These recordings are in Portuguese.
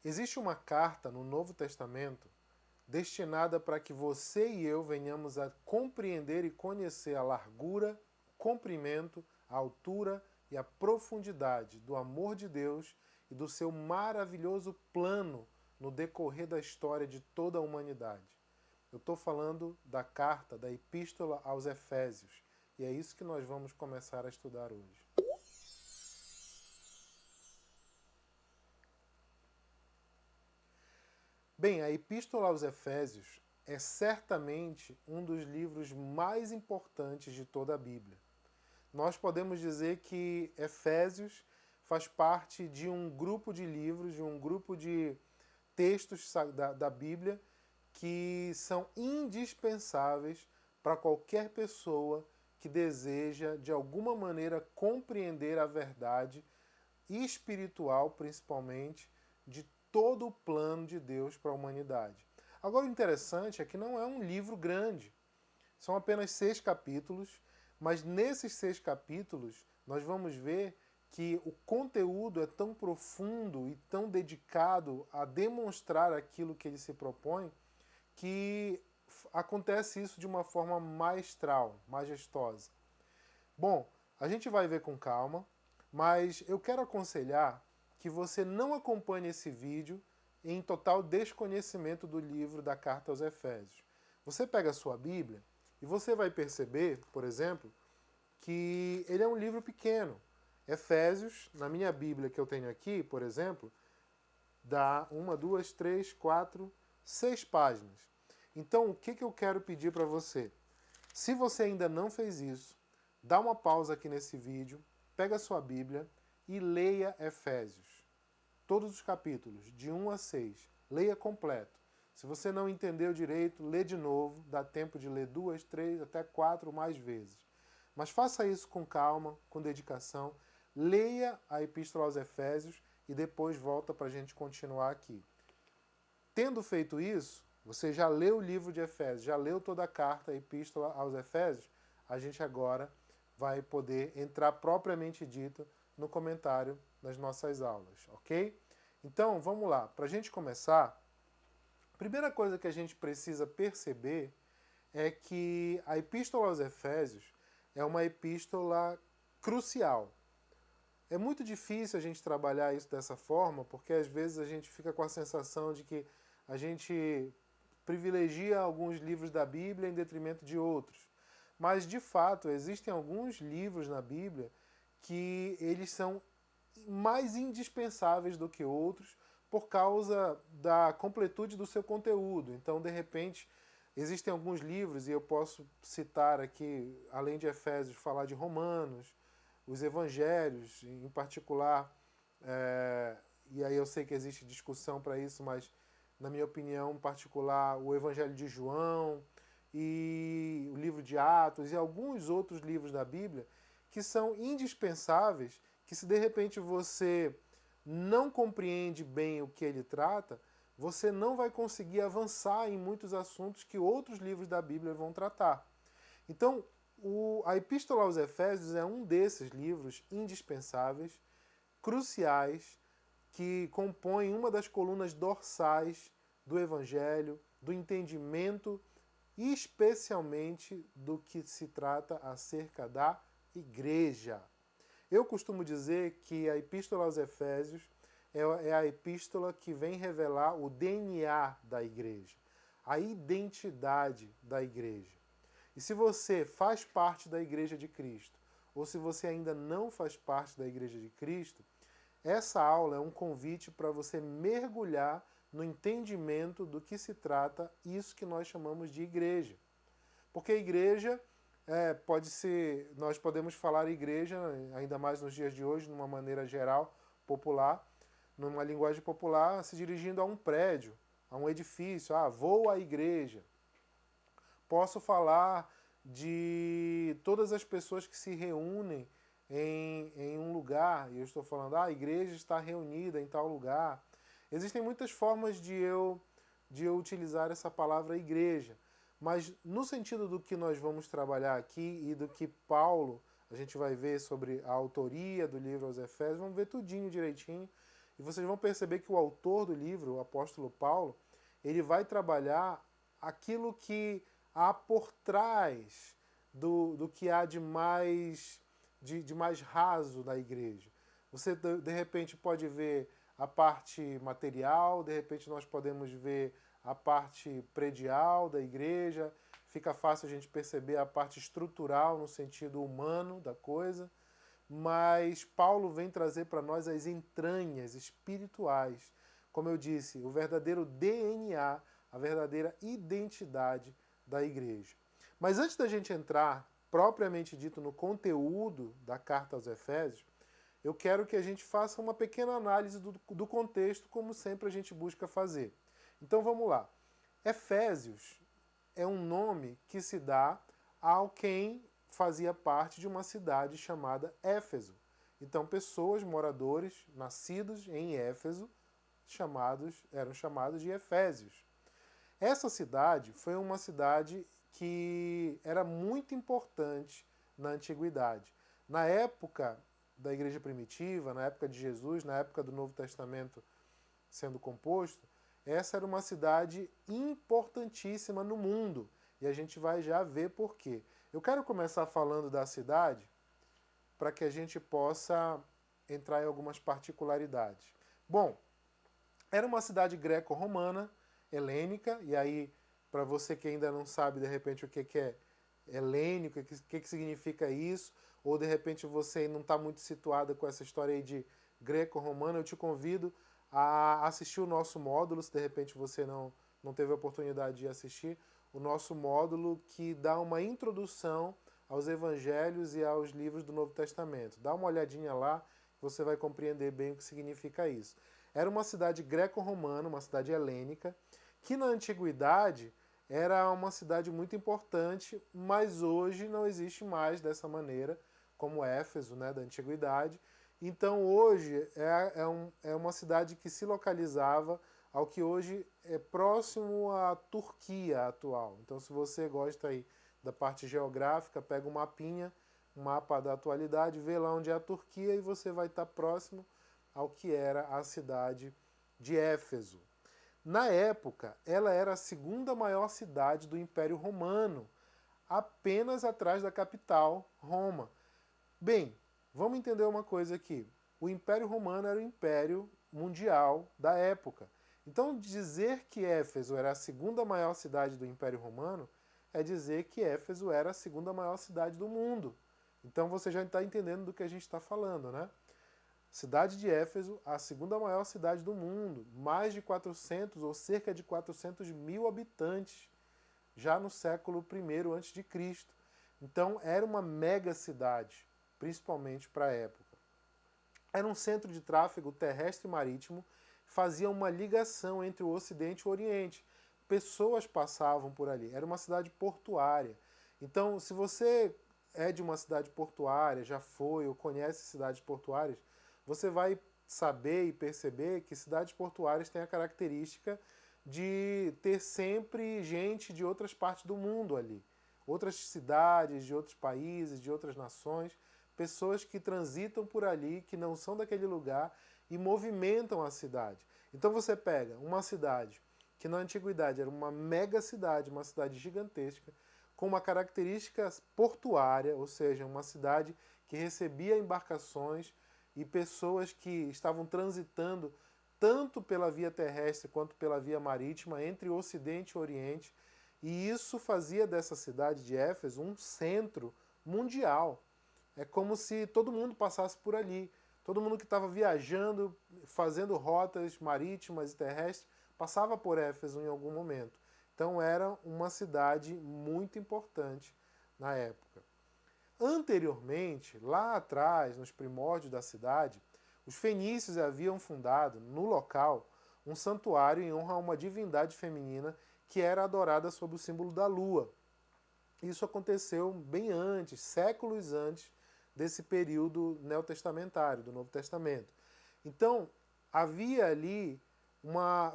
Existe uma carta no Novo Testamento destinada para que você e eu venhamos a compreender e conhecer a largura, o comprimento, a altura e a profundidade do amor de Deus e do seu maravilhoso plano no decorrer da história de toda a humanidade. Eu estou falando da carta, da Epístola aos Efésios, e é isso que nós vamos começar a estudar hoje. Bem, a Epístola aos Efésios é certamente um dos livros mais importantes de toda a Bíblia. Nós podemos dizer que Efésios faz parte de um grupo de livros, de um grupo de textos da Bíblia que são indispensáveis para qualquer pessoa que deseja, de alguma maneira, compreender a verdade espiritual, principalmente, de todo o plano de Deus para a humanidade. Agora, o interessante é que não é um livro grande. São apenas 6 capítulos, mas nesses 6 capítulos nós vamos ver que o conteúdo é tão profundo e tão dedicado a demonstrar aquilo que ele se propõe, que acontece isso de uma forma maestral, majestosa. Bom, a gente vai ver com calma, mas eu quero aconselhar que você não acompanhe esse vídeo em total desconhecimento do livro da Carta aos Efésios. Você pega a sua Bíblia e você vai perceber, por exemplo, que ele é um livro pequeno. Efésios, na minha Bíblia que eu tenho aqui, por exemplo, dá 1, 2, 3, 4, 6 páginas. Então, o que eu quero pedir para você? Se você ainda não fez isso, dá uma pausa aqui nesse vídeo, pega a sua Bíblia e leia Efésios. Todos os capítulos, de 1 a 6. Leia completo. Se você não entendeu direito, lê de novo. Dá tempo de ler 2, 3, até 4 mais vezes. Mas faça isso com calma, com dedicação. Leia a Epístola aos Efésios e depois volta para a gente continuar aqui. Tendo feito isso, você já leu o livro de Efésios, já leu toda a carta, a Epístola aos Efésios, a gente agora vai poder entrar propriamente dito no comentário das nossas aulas, ok? Então, vamos lá. Para a gente começar, a primeira coisa que a gente precisa perceber é que a Epístola aos Efésios é uma epístola crucial. É muito difícil a gente trabalhar isso dessa forma, porque às vezes a gente fica com a sensação de que a gente privilegia alguns livros da Bíblia em detrimento de outros. Mas, de fato, existem alguns livros na Bíblia que eles são mais indispensáveis do que outros por causa da completude do seu conteúdo. Então, de repente, existem alguns livros, e eu posso citar aqui, além de Efésios, falar de Romanos, os Evangelhos, em particular, e aí eu sei que existe discussão para isso, mas, na minha opinião, em particular, o Evangelho de João, e o livro de Atos, e alguns outros livros da Bíblia, que são indispensáveis, que se de repente você não compreende bem o que ele trata, você não vai conseguir avançar em muitos assuntos que outros livros da Bíblia vão tratar. Então, a Epístola aos Efésios é um desses livros indispensáveis, cruciais, que compõem uma das colunas dorsais do Evangelho, do entendimento, especialmente do que se trata acerca da igreja. Eu costumo dizer que a Epístola aos Efésios é a epístola que vem revelar o DNA da igreja, a identidade da igreja. E se você faz parte da Igreja de Cristo, ou se você ainda não faz parte da Igreja de Cristo, essa aula é um convite para você mergulhar no entendimento do que se trata isso que nós chamamos de igreja. Porque a igreja pode ser, nós podemos falar igreja, ainda mais nos dias de hoje, de uma maneira geral, popular, numa linguagem popular, se dirigindo a um prédio, a um edifício. Vou à igreja. Posso falar de todas as pessoas que se reúnem em um lugar, e eu estou falando, a igreja está reunida em tal lugar. Existem muitas formas de eu utilizar essa palavra igreja, mas no sentido do que nós vamos trabalhar aqui e do que Paulo, a gente vai ver sobre a autoria do livro aos Efésios, vamos ver tudinho direitinho. E vocês vão perceber que o autor do livro, o apóstolo Paulo, ele vai trabalhar aquilo que há por trás do que há de mais raso na igreja. Você, de repente, pode ver a parte material, de repente nós podemos ver a parte predial da igreja, fica fácil a gente perceber a parte estrutural no sentido humano da coisa, mas Paulo vem trazer para nós as entranhas espirituais, como eu disse, o verdadeiro DNA, a verdadeira identidade da igreja. Mas antes da gente entrar, propriamente dito, no conteúdo da carta aos Efésios, eu quero que a gente faça uma pequena análise do contexto, como sempre a gente busca fazer. Então vamos lá. Efésios é um nome que se dá a quem fazia parte de uma cidade chamada Éfeso. Então pessoas, moradores, nascidos em Éfeso, eram chamados de Efésios. Essa cidade foi uma cidade que era muito importante na antiguidade. Na época da igreja primitiva, na época de Jesus, na época do Novo Testamento sendo composto, essa era uma cidade importantíssima no mundo. E a gente vai já ver por quê. Eu quero começar falando da cidade para que a gente possa entrar em algumas particularidades. Bom, era uma cidade greco-romana, helênica, e aí, para você que ainda não sabe, de repente, o que é helênico, o que significa isso, ou de repente você não está muito situada com essa história aí de greco-romano, eu te convido a assistir o nosso módulo, se de repente você não teve a oportunidade de assistir, o nosso módulo que dá uma introdução aos evangelhos e aos livros do Novo Testamento. Dá uma olhadinha lá, você vai compreender bem o que significa isso. Era uma cidade greco-romana, uma cidade helênica, que na antiguidade era uma cidade muito importante, mas hoje não existe mais dessa maneira, como Éfeso, né, da antiguidade. Então hoje é uma cidade que se localizava ao que hoje é próximo à Turquia atual. Então se você gosta aí da parte geográfica, pega um mapinha, um mapa da atualidade, vê lá onde é a Turquia e você vai estar próximo ao que era a cidade de Éfeso. Na época, ela era a segunda maior cidade do Império Romano, apenas atrás da capital, Roma. Bem, vamos entender uma coisa aqui. O Império Romano era o império mundial da época. Então, dizer que Éfeso era a segunda maior cidade do Império Romano é dizer que Éfeso era a segunda maior cidade do mundo. Então, você já está entendendo do que a gente está falando, né? Cidade de Éfeso, a segunda maior cidade do mundo, mais de 400 ou cerca de 400 mil habitantes, já no século I a.C. Então, era uma mega cidade, principalmente para a época. Era um centro de tráfego terrestre e marítimo, fazia uma ligação entre o Ocidente e o Oriente. Pessoas passavam por ali, era uma cidade portuária. Então, se você é de uma cidade portuária, já foi ou conhece cidades portuárias, você vai saber e perceber que cidades portuárias têm a característica de ter sempre gente de outras partes do mundo ali. Outras cidades, de outros países, de outras nações, pessoas que transitam por ali, que não são daquele lugar e movimentam a cidade. Então você pega uma cidade que na antiguidade era uma mega cidade, uma cidade gigantesca, com uma característica portuária, ou seja, uma cidade que recebia embarcações e pessoas que estavam transitando tanto pela via terrestre quanto pela via marítima entre o Ocidente e o Oriente, e isso fazia dessa cidade de Éfeso um centro mundial. É como se todo mundo passasse por ali. Todo mundo que estava viajando, fazendo rotas marítimas e terrestres, passava por Éfeso em algum momento. Então era uma cidade muito importante na época. Anteriormente, lá atrás, nos primórdios da cidade, os fenícios haviam fundado, no local, um santuário em honra a uma divindade feminina que era adorada sob o símbolo da lua. Isso aconteceu bem antes, séculos antes desse período neotestamentário, do Novo Testamento. Então, havia ali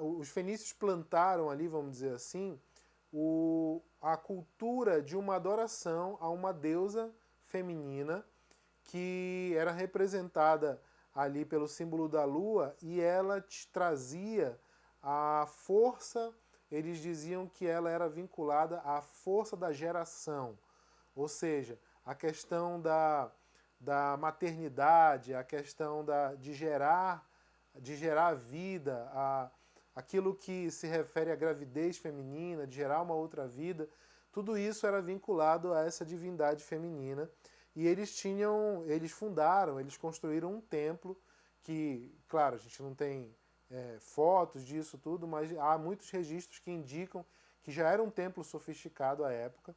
os fenícios plantaram ali, vamos dizer assim, a cultura de uma adoração a uma deusa feminina que era representada ali pelo símbolo da lua e ela trazia a força, eles diziam que ela era vinculada à força da geração, ou seja, a questão da maternidade, a questão de gerar vida, aquilo que se refere à gravidez feminina, de gerar uma outra vida, tudo isso era vinculado a essa divindade feminina. E eles fundaram, eles construíram um templo que, claro, a gente não tem fotos disso tudo, mas há muitos registros que indicam que já era um templo sofisticado à época.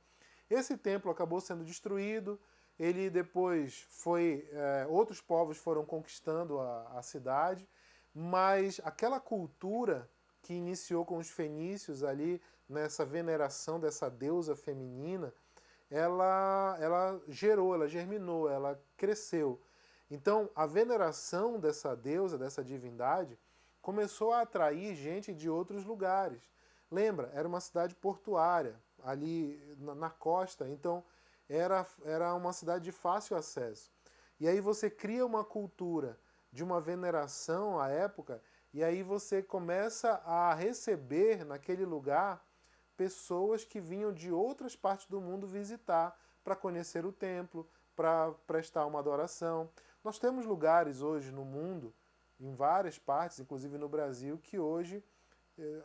Esse templo acabou sendo destruído, ele depois outros povos foram conquistando a cidade, mas aquela cultura que iniciou com os fenícios ali, nessa veneração dessa deusa feminina, ela gerou, ela germinou, ela cresceu. Então, a veneração dessa deusa, dessa divindade, começou a atrair gente de outros lugares. Lembra, era uma cidade portuária, ali na costa, então era uma cidade de fácil acesso. E aí você cria uma cultura de uma veneração à época, e aí você começa a receber naquele lugar pessoas que vinham de outras partes do mundo visitar para conhecer o templo, para prestar uma adoração. Nós temos lugares hoje no mundo, em várias partes, inclusive no Brasil, que hoje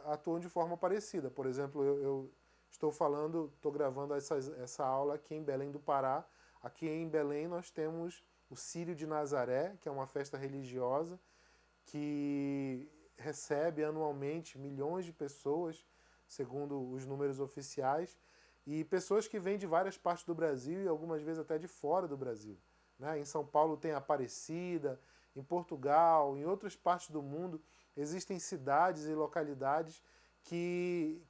atuam de forma parecida. Por exemplo, eu estou gravando essa aula aqui em Belém do Pará. Aqui em Belém nós temos o Círio de Nazaré, que é uma festa religiosa que recebe anualmente milhões de pessoas, segundo os números oficiais, e pessoas que vêm de várias partes do Brasil e algumas vezes até de fora do Brasil. Né? Em São Paulo tem Aparecida, em Portugal, em outras partes do mundo, existem cidades e localidades que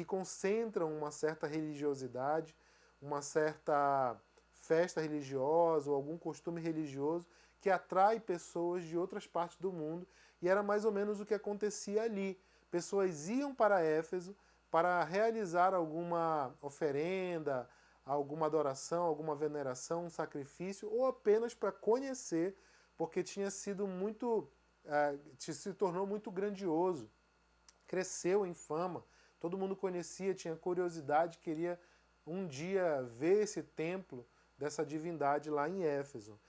concentram uma certa religiosidade, uma certa festa religiosa ou algum costume religioso que atrai pessoas de outras partes do mundo, e era mais ou menos o que acontecia ali. Pessoas iam para Éfeso para realizar alguma oferenda, alguma adoração, alguma veneração, um sacrifício, ou apenas para conhecer, porque tinha sido se tornou muito grandioso, cresceu em fama, todo mundo conhecia, tinha curiosidade, queria um dia ver esse templo dessa divindade lá em Éfeso.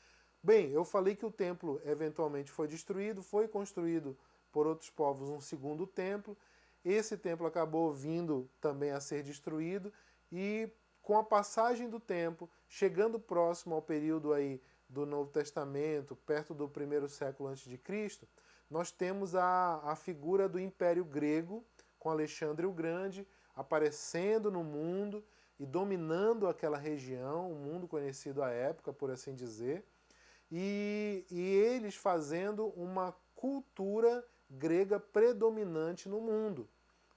Bem, eu falei que o templo eventualmente foi destruído, foi construído por outros povos um segundo templo. Esse templo acabou vindo também a ser destruído e com a passagem do tempo, chegando próximo ao período aí do Novo Testamento, perto do 1º século a.C., nós temos a figura do Império Grego, com Alexandre o Grande, aparecendo no mundo e dominando aquela região, o mundo conhecido à época, por assim dizer, e eles fazendo uma cultura grega predominante no mundo.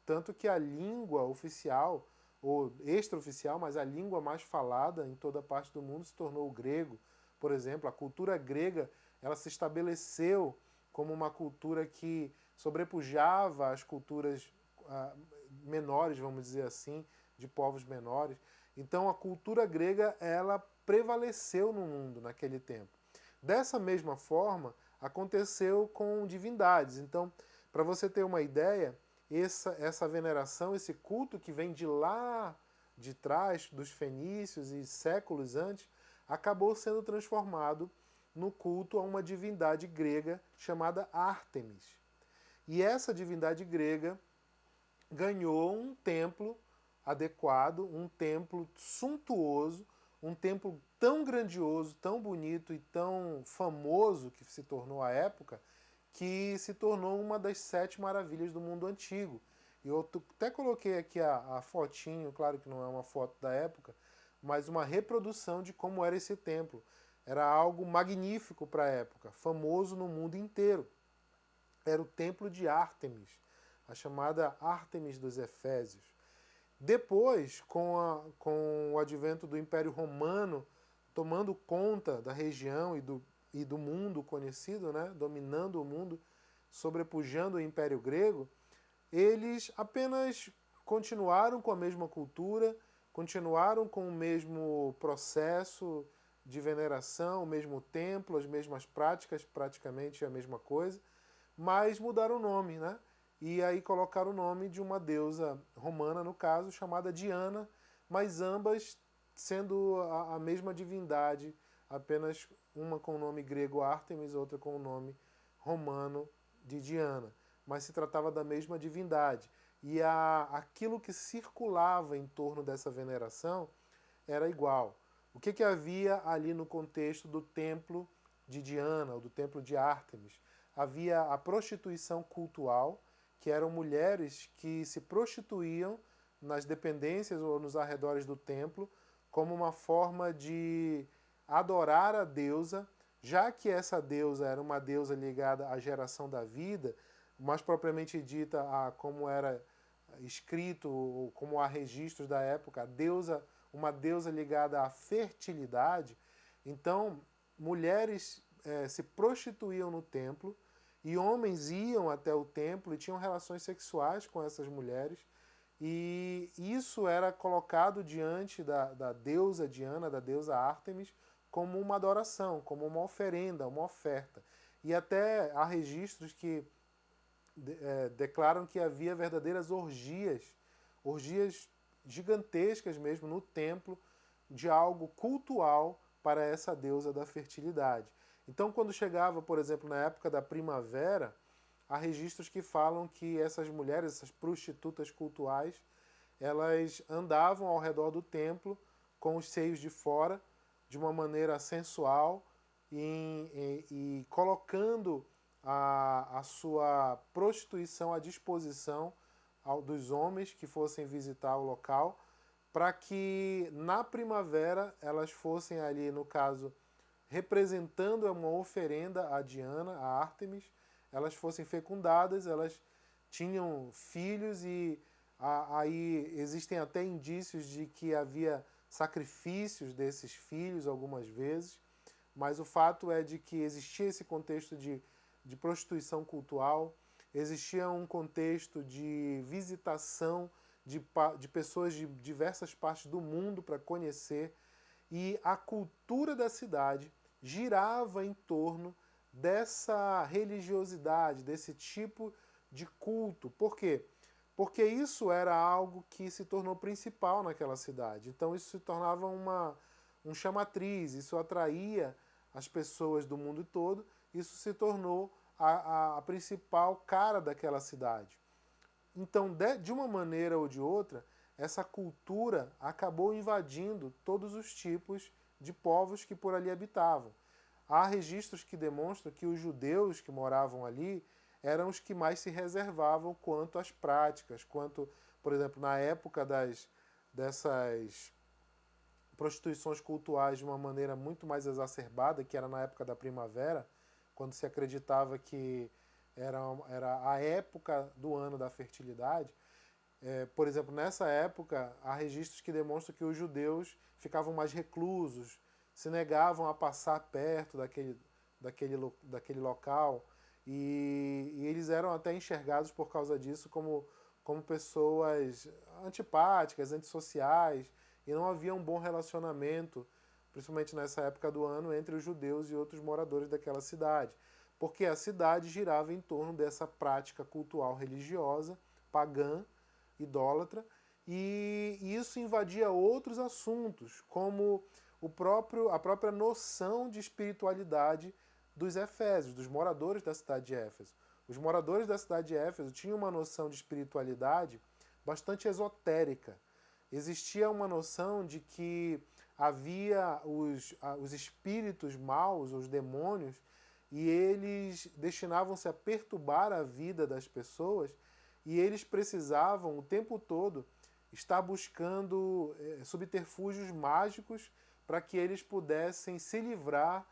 Tanto que a língua oficial, ou extraoficial, mas a língua mais falada em toda parte do mundo se tornou o grego. Por exemplo, a cultura grega ela se estabeleceu como uma cultura que sobrepujava as culturas menores, vamos dizer assim, de povos menores. Então a cultura grega ela prevaleceu no mundo naquele tempo. Dessa mesma forma, aconteceu com divindades. Então, para você ter uma ideia, essa veneração, esse culto que vem de lá de trás, dos fenícios e séculos antes, acabou sendo transformado no culto a uma divindade grega chamada Ártemis. E essa divindade grega ganhou um templo adequado, um templo suntuoso, um templo tão grandioso, tão bonito e tão famoso que se tornou à época, que se tornou uma das 7 maravilhas do mundo antigo. E eu até coloquei aqui a fotinho, claro que não é uma foto da época, mas uma reprodução de como era esse templo. Era algo magnífico para a época, famoso no mundo inteiro. Era o templo de Ártemis, a chamada Ártemis dos Efésios. Depois, com o advento do Império Romano, tomando conta da região e do mundo conhecido, né, dominando o mundo, sobrepujando o Império Grego, eles apenas continuaram com a mesma cultura, continuaram com o mesmo processo de veneração, o mesmo templo, as mesmas práticas, praticamente a mesma coisa, mas mudaram o nome, né? E aí colocaram o nome de uma deusa romana, no caso, chamada Diana, mas ambas sendo a mesma divindade, apenas uma com o nome grego Ártemis, outra com o nome romano de Diana. Mas se tratava da mesma divindade. E aquilo que circulava em torno dessa veneração era igual. O que havia ali no contexto do templo de Diana, ou do templo de Ártemis? Havia a prostituição cultual, que eram mulheres que se prostituíam nas dependências ou nos arredores do templo, como uma forma de adorar a deusa, já que essa deusa era uma deusa ligada à geração da vida, mais propriamente dita a como era escrito, ou como há registros da época, a deusa, uma deusa ligada à fertilidade. Então, mulheres se prostituíam no templo e homens iam até o templo e tinham relações sexuais com essas mulheres. E isso era colocado diante da deusa Diana, da deusa Ártemis, como uma adoração, como uma oferenda, uma oferta. E até há registros que declaram que havia verdadeiras orgias, orgias gigantescas mesmo no templo, de algo cultual para essa deusa da fertilidade. Então, quando chegava, por exemplo, na época da primavera, há registros que falam que essas mulheres, essas prostitutas cultuais, elas andavam ao redor do templo com os seios de fora, de uma maneira sensual e colocando a sua prostituição à disposição dos homens que fossem visitar o local, para que na primavera elas fossem ali, no caso, representando uma oferenda a Diana, a Ártemis, elas fossem fecundadas, elas tinham filhos e aí existem até indícios de que havia sacrifícios desses filhos algumas vezes, mas o fato é de que existia esse contexto de prostituição cultural, existia um contexto de visitação de pessoas de diversas partes do mundo para conhecer, e a cultura da cidade girava em torno dessa religiosidade, desse tipo de culto. Por quê? Porque isso era algo que se tornou principal naquela cidade. Então isso se tornava um chamatriz, isso atraía as pessoas do mundo todo, isso se tornou a principal cara daquela cidade. Então, de uma maneira ou de outra, essa cultura acabou invadindo todos os tipos de povos que por ali habitavam. Há registros que demonstram que os judeus que moravam ali eram os que mais se reservavam quanto às práticas, quanto, por exemplo, na época dessas prostituições cultuais de uma maneira muito mais exacerbada, que era na época da primavera, quando se acreditava que era a época do ano da fertilidade. Por exemplo, nessa época, há registros que demonstram que os judeus ficavam mais reclusos, se negavam a passar perto daquele local, e eles eram até enxergados por causa disso como pessoas antipáticas, antissociais, e não havia um bom relacionamento, principalmente nessa época do ano, entre os judeus e outros moradores daquela cidade, porque a cidade girava em torno dessa prática cultural religiosa, pagã, idólatra, e isso invadia outros assuntos, como a própria noção de espiritualidade dos efésios, dos moradores da cidade de Éfeso. Os moradores da cidade de Éfeso tinham uma noção de espiritualidade bastante esotérica. Existia uma noção de que havia os espíritos maus, os demônios, e eles destinavam-se a perturbar a vida das pessoas, e eles precisavam o tempo todo estar buscando subterfúgios mágicos para que eles pudessem se livrar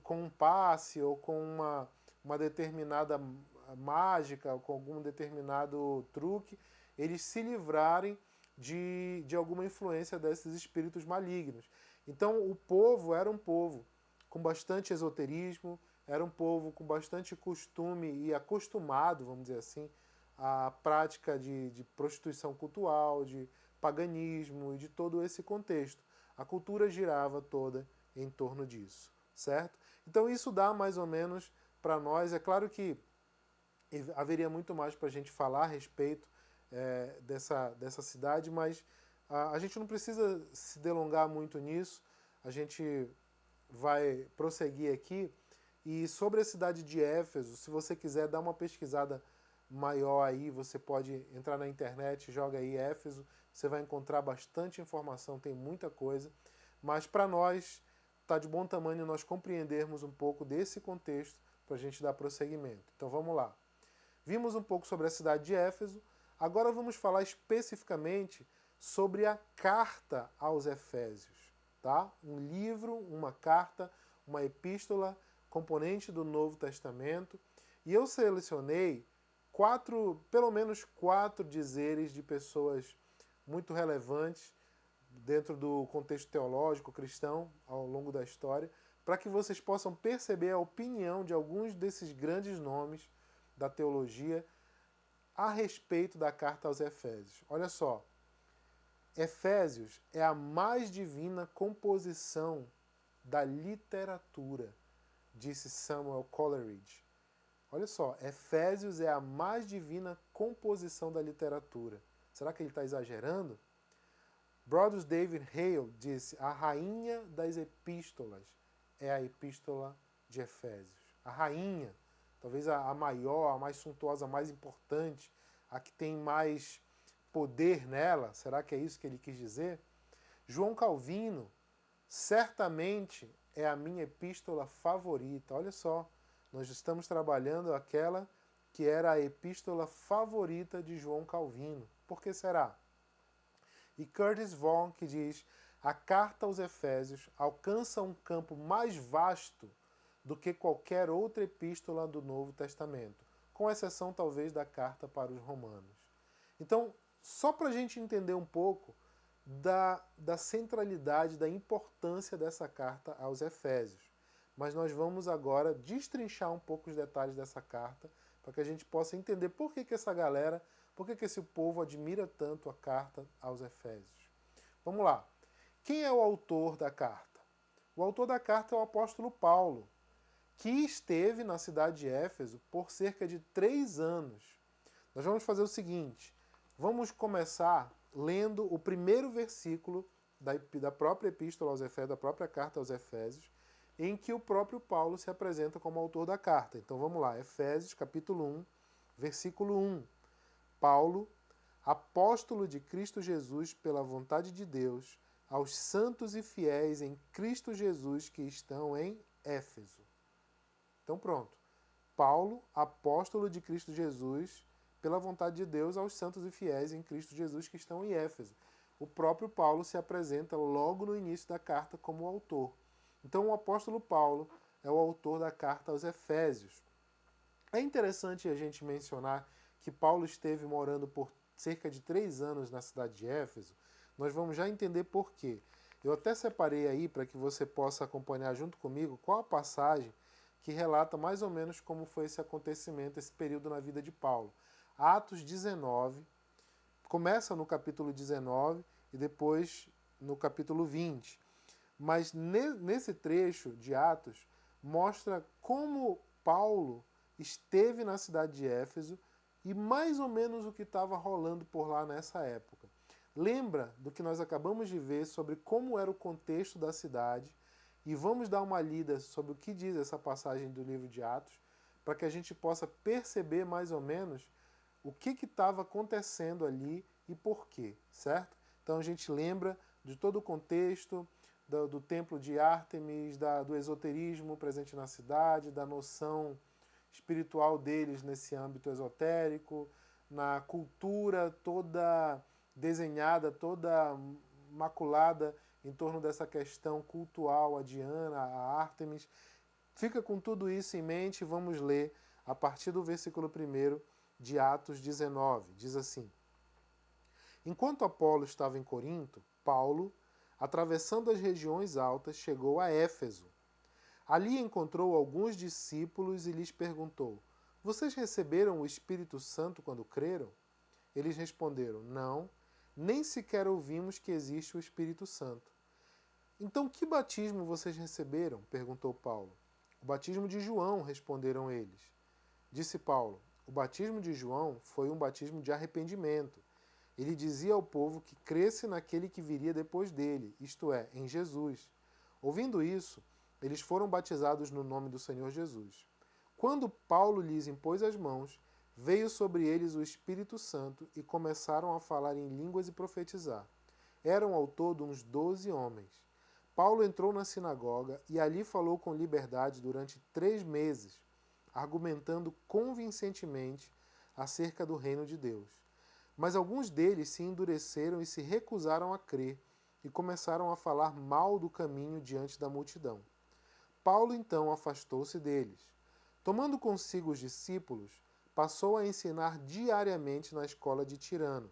com um passe ou com uma determinada mágica, ou com algum determinado truque, eles se livrarem de alguma influência desses espíritos malignos. Então o povo era um povo com bastante esoterismo, era um povo com bastante costume e acostumado, vamos dizer assim, à prática de prostituição cultural, de paganismo e de todo esse contexto. A cultura girava toda em torno disso, certo? Então isso dá mais ou menos para nós. É claro que haveria muito mais para a gente falar a respeito dessa cidade, mas a gente não precisa se delongar muito nisso. A gente vai prosseguir aqui. E sobre a cidade de Éfeso, se você quiser dar uma pesquisada maior aí, você pode entrar na internet, joga aí Éfeso, você vai encontrar bastante informação, tem muita coisa. Mas para nós, está de bom tamanho nós compreendermos um pouco desse contexto para a gente dar prosseguimento. Então vamos lá. Vimos um pouco sobre a cidade de Éfeso, agora vamos falar especificamente sobre a carta aos Efésios. Tá? Um livro, uma carta, uma epístola, componente do Novo Testamento, e eu selecionei pelo menos quatro dizeres de pessoas muito relevantes dentro do contexto teológico cristão ao longo da história, para que vocês possam perceber a opinião de alguns desses grandes nomes da teologia a respeito da carta aos Efésios. Olha só, Efésios é a mais divina composição da literatura, disse Samuel Coleridge. Olha só, Efésios é a mais divina composição da literatura. Será que ele está exagerando? Brothers David Hale disse: a rainha das epístolas é a epístola de Efésios. A rainha, talvez a maior, a mais suntuosa, a mais importante, a que tem mais poder nela. Será que é isso que ele quis dizer? João Calvino, certamente é a minha epístola favorita. Olha só, nós estamos trabalhando aquela que era a epístola favorita de João Calvino. Por que será? E Curtis Vaughan, que diz: a carta aos Efésios alcança um campo mais vasto do que qualquer outra epístola do Novo Testamento, com exceção talvez da carta para os Romanos. Então, só para a gente entender um pouco da centralidade, da importância dessa carta aos Efésios. Mas nós vamos agora destrinchar um pouco os detalhes dessa carta, para que a gente possa entender por que essa galera, por que esse povo admira tanto a carta aos Efésios. Vamos lá. Quem é o autor da carta? O autor da carta é o apóstolo Paulo, que esteve na cidade de Éfeso por cerca de 3 anos. Nós vamos fazer o seguinte, vamos começar lendo o primeiro versículo da própria epístola aos Efésios, da própria carta aos Efésios, em que o próprio Paulo se apresenta como autor da carta. Então vamos lá, Efésios capítulo 1, versículo 1. Paulo, apóstolo de Cristo Jesus pela vontade de Deus, aos santos e fiéis em Cristo Jesus que estão em Éfeso. Então pronto. Paulo, apóstolo de Cristo Jesus, pela vontade de Deus, aos santos e fiéis em Cristo Jesus que estão em Éfeso. O próprio Paulo se apresenta logo no início da carta como autor. Então o apóstolo Paulo é o autor da carta aos Efésios. É interessante a gente mencionar que Paulo esteve morando por cerca de 3 anos na cidade de Éfeso. Nós vamos já entender por quê. Eu até separei aí para que você possa acompanhar junto comigo qual a passagem que relata mais ou menos como foi esse acontecimento, esse período na vida de Paulo. Atos 19, começa no capítulo 19 e depois no capítulo 20. Mas nesse trecho de Atos, mostra como Paulo esteve na cidade de Éfeso e mais ou menos o que estava rolando por lá nessa época. Lembra do que nós acabamos de ver sobre como era o contexto da cidade e vamos dar uma lida sobre o que diz essa passagem do livro de Atos para que a gente possa perceber mais ou menos o que estava acontecendo ali e por quê, certo? Então a gente lembra de todo o contexto do templo de Ártemis, do esoterismo presente na cidade, da noção espiritual deles nesse âmbito esotérico, na cultura toda desenhada, toda maculada em torno dessa questão cultual a Diana, a Ártemis. Fica com tudo isso em mente e vamos ler a partir do versículo 1 de Atos 19. Diz assim: Enquanto Apolo estava em Corinto, Paulo, atravessando as regiões altas, chegou a Éfeso. Ali encontrou alguns discípulos e lhes perguntou: Vocês receberam o Espírito Santo quando creram? Eles responderam: Não, nem sequer ouvimos que existe o Espírito Santo. Então, que batismo vocês receberam? Perguntou Paulo. O batismo de João, responderam eles. Disse Paulo, o batismo de João foi um batismo de arrependimento. Ele dizia ao povo que cresce naquele que viria depois dele, isto é, em Jesus. Ouvindo isso, eles foram batizados no nome do Senhor Jesus. Quando Paulo lhes impôs as mãos, veio sobre eles o Espírito Santo e começaram a falar em línguas e profetizar. Eram ao todo uns 12 homens. Paulo entrou na sinagoga e ali falou com liberdade durante 3 meses, argumentando convincentemente acerca do reino de Deus. Mas alguns deles se endureceram e se recusaram a crer e começaram a falar mal do caminho diante da multidão. Paulo então afastou-se deles. Tomando consigo os discípulos, passou a ensinar diariamente na escola de Tirano.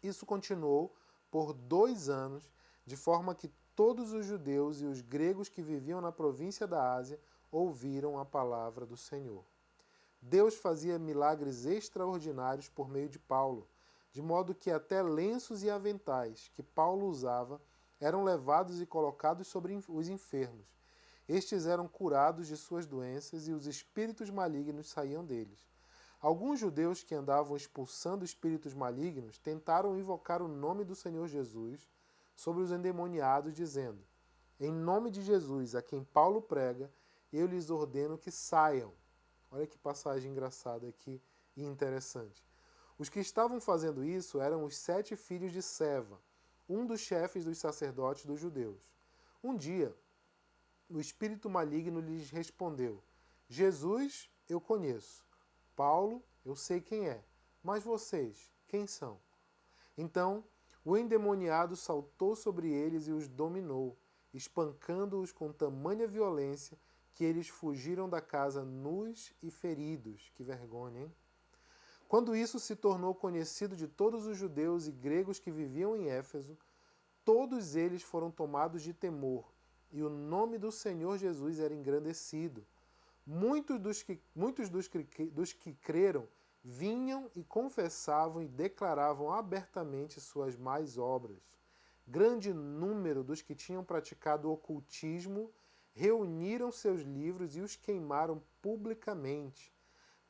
Isso continuou por 2 anos, de forma que todos os judeus e os gregos que viviam na província da Ásia ouviram a palavra do Senhor. Deus fazia milagres extraordinários por meio de Paulo, de modo que até lenços e aventais que Paulo usava eram levados e colocados sobre os enfermos. Estes eram curados de suas doenças e os espíritos malignos saíam deles. Alguns judeus que andavam expulsando espíritos malignos tentaram invocar o nome do Senhor Jesus sobre os endemoniados, dizendo: em nome de Jesus, a quem Paulo prega, eu lhes ordeno que saiam. Olha que passagem engraçada aqui e interessante. Os que estavam fazendo isso eram os 7 filhos de Seva, um dos chefes dos sacerdotes dos judeus. Um dia, o espírito maligno lhes respondeu: Jesus eu conheço, Paulo eu sei quem é, mas vocês, quem são? Então, o endemoniado saltou sobre eles e os dominou, espancando-os com tamanha violência que eles fugiram da casa nus e feridos. Que vergonha, hein? Quando isso se tornou conhecido de todos os judeus e gregos que viviam em Éfeso, todos eles foram tomados de temor, e o nome do Senhor Jesus era engrandecido. Muitos dos que creram vinham e confessavam e declaravam abertamente suas más obras. Grande número dos que tinham praticado ocultismo reuniram seus livros e os queimaram publicamente.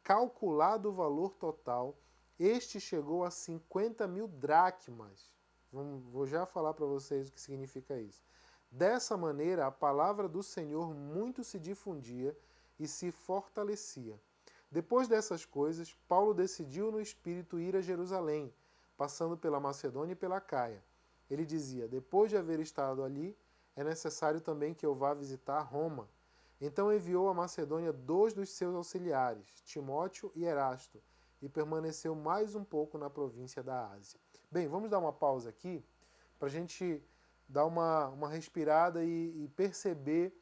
Calculado o valor total, este chegou a 50.000 dracmas. Vou já falar para vocês o que significa isso. Dessa maneira, a palavra do Senhor muito se difundia e se fortalecia. Depois dessas coisas, Paulo decidiu no Espírito ir a Jerusalém, passando pela Macedônia e pela Caia. Ele dizia: depois de haver estado ali, é necessário também que eu vá visitar Roma. Então enviou a Macedônia 2 dos seus auxiliares, Timóteo e Erasto, e permaneceu mais um pouco na província da Ásia. Bem, vamos dar uma pausa aqui para a gente dar uma respirada e perceber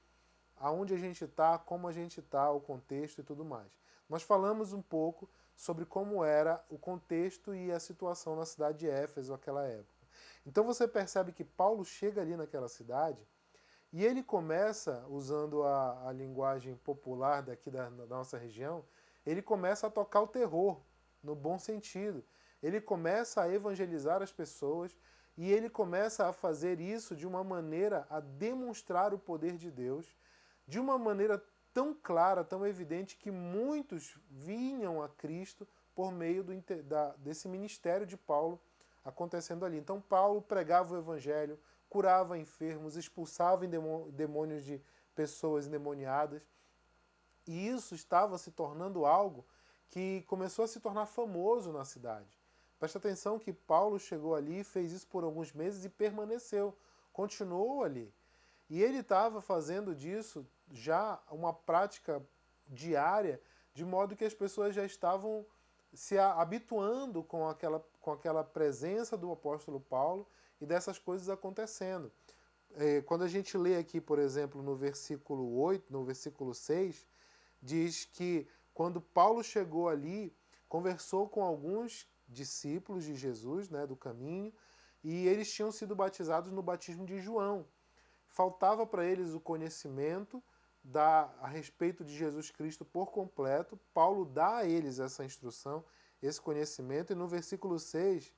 aonde a gente está, como a gente está, o contexto e tudo mais. Nós falamos um pouco sobre como era o contexto e a situação na cidade de Éfeso naquela época. Então você percebe que Paulo chega ali naquela cidade e ele começa, usando a linguagem popular daqui da nossa região, ele começa a tocar o terror, no bom sentido. Ele começa a evangelizar as pessoas e ele começa a fazer isso de uma maneira a demonstrar o poder de Deus, de uma maneira tão clara, tão evidente, que muitos vinham a Cristo por meio desse ministério de Paulo acontecendo ali. Então Paulo pregava o evangelho, curava enfermos, expulsava demônios de pessoas endemoniadas. E isso estava se tornando algo que começou a se tornar famoso na cidade. Presta atenção que Paulo chegou ali, fez isso por alguns meses e permaneceu, continuou ali. E ele estava fazendo disso já uma prática diária, de modo que as pessoas já estavam se habituando com aquela presença do apóstolo Paulo e dessas coisas acontecendo. Quando a gente lê aqui, por exemplo, no versículo 8, no versículo 6, diz que quando Paulo chegou ali, conversou com alguns discípulos de Jesus, né, do caminho, e eles tinham sido batizados no batismo de João. Faltava para eles o conhecimento a respeito de Jesus Cristo por completo. Paulo dá a eles essa instrução, esse conhecimento, e no versículo 6,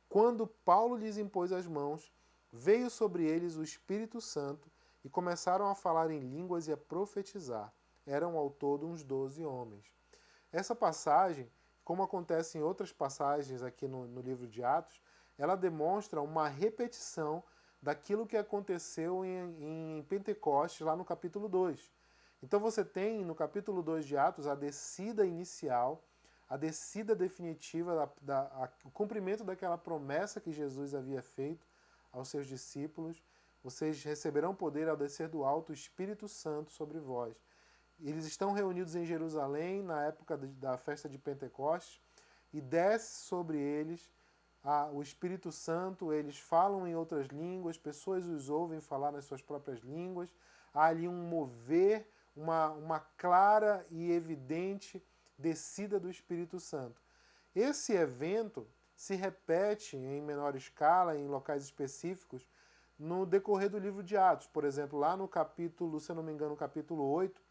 quando Paulo lhes impôs as mãos, veio sobre eles o Espírito Santo e começaram a falar em línguas e a profetizar. Eram ao todo uns 12 homens. Essa passagem, como acontece em outras passagens aqui no livro de Atos, ela demonstra uma repetição daquilo que aconteceu em Pentecostes, lá no capítulo 2. Então você tem no capítulo 2 de Atos a descida inicial, a descida definitiva, o cumprimento daquela promessa que Jesus havia feito aos seus discípulos. Vocês receberão poder ao descer do alto o Espírito Santo sobre vós. Eles estão reunidos em Jerusalém na época da festa de Pentecostes e desce sobre eles o Espírito Santo, eles falam em outras línguas, pessoas os ouvem falar nas suas próprias línguas, há ali um mover, uma clara e evidente descida do Espírito Santo. Esse evento se repete em menor escala, em locais específicos, no decorrer do livro de Atos. Por exemplo, lá no capítulo, se eu não me engano, no capítulo 8,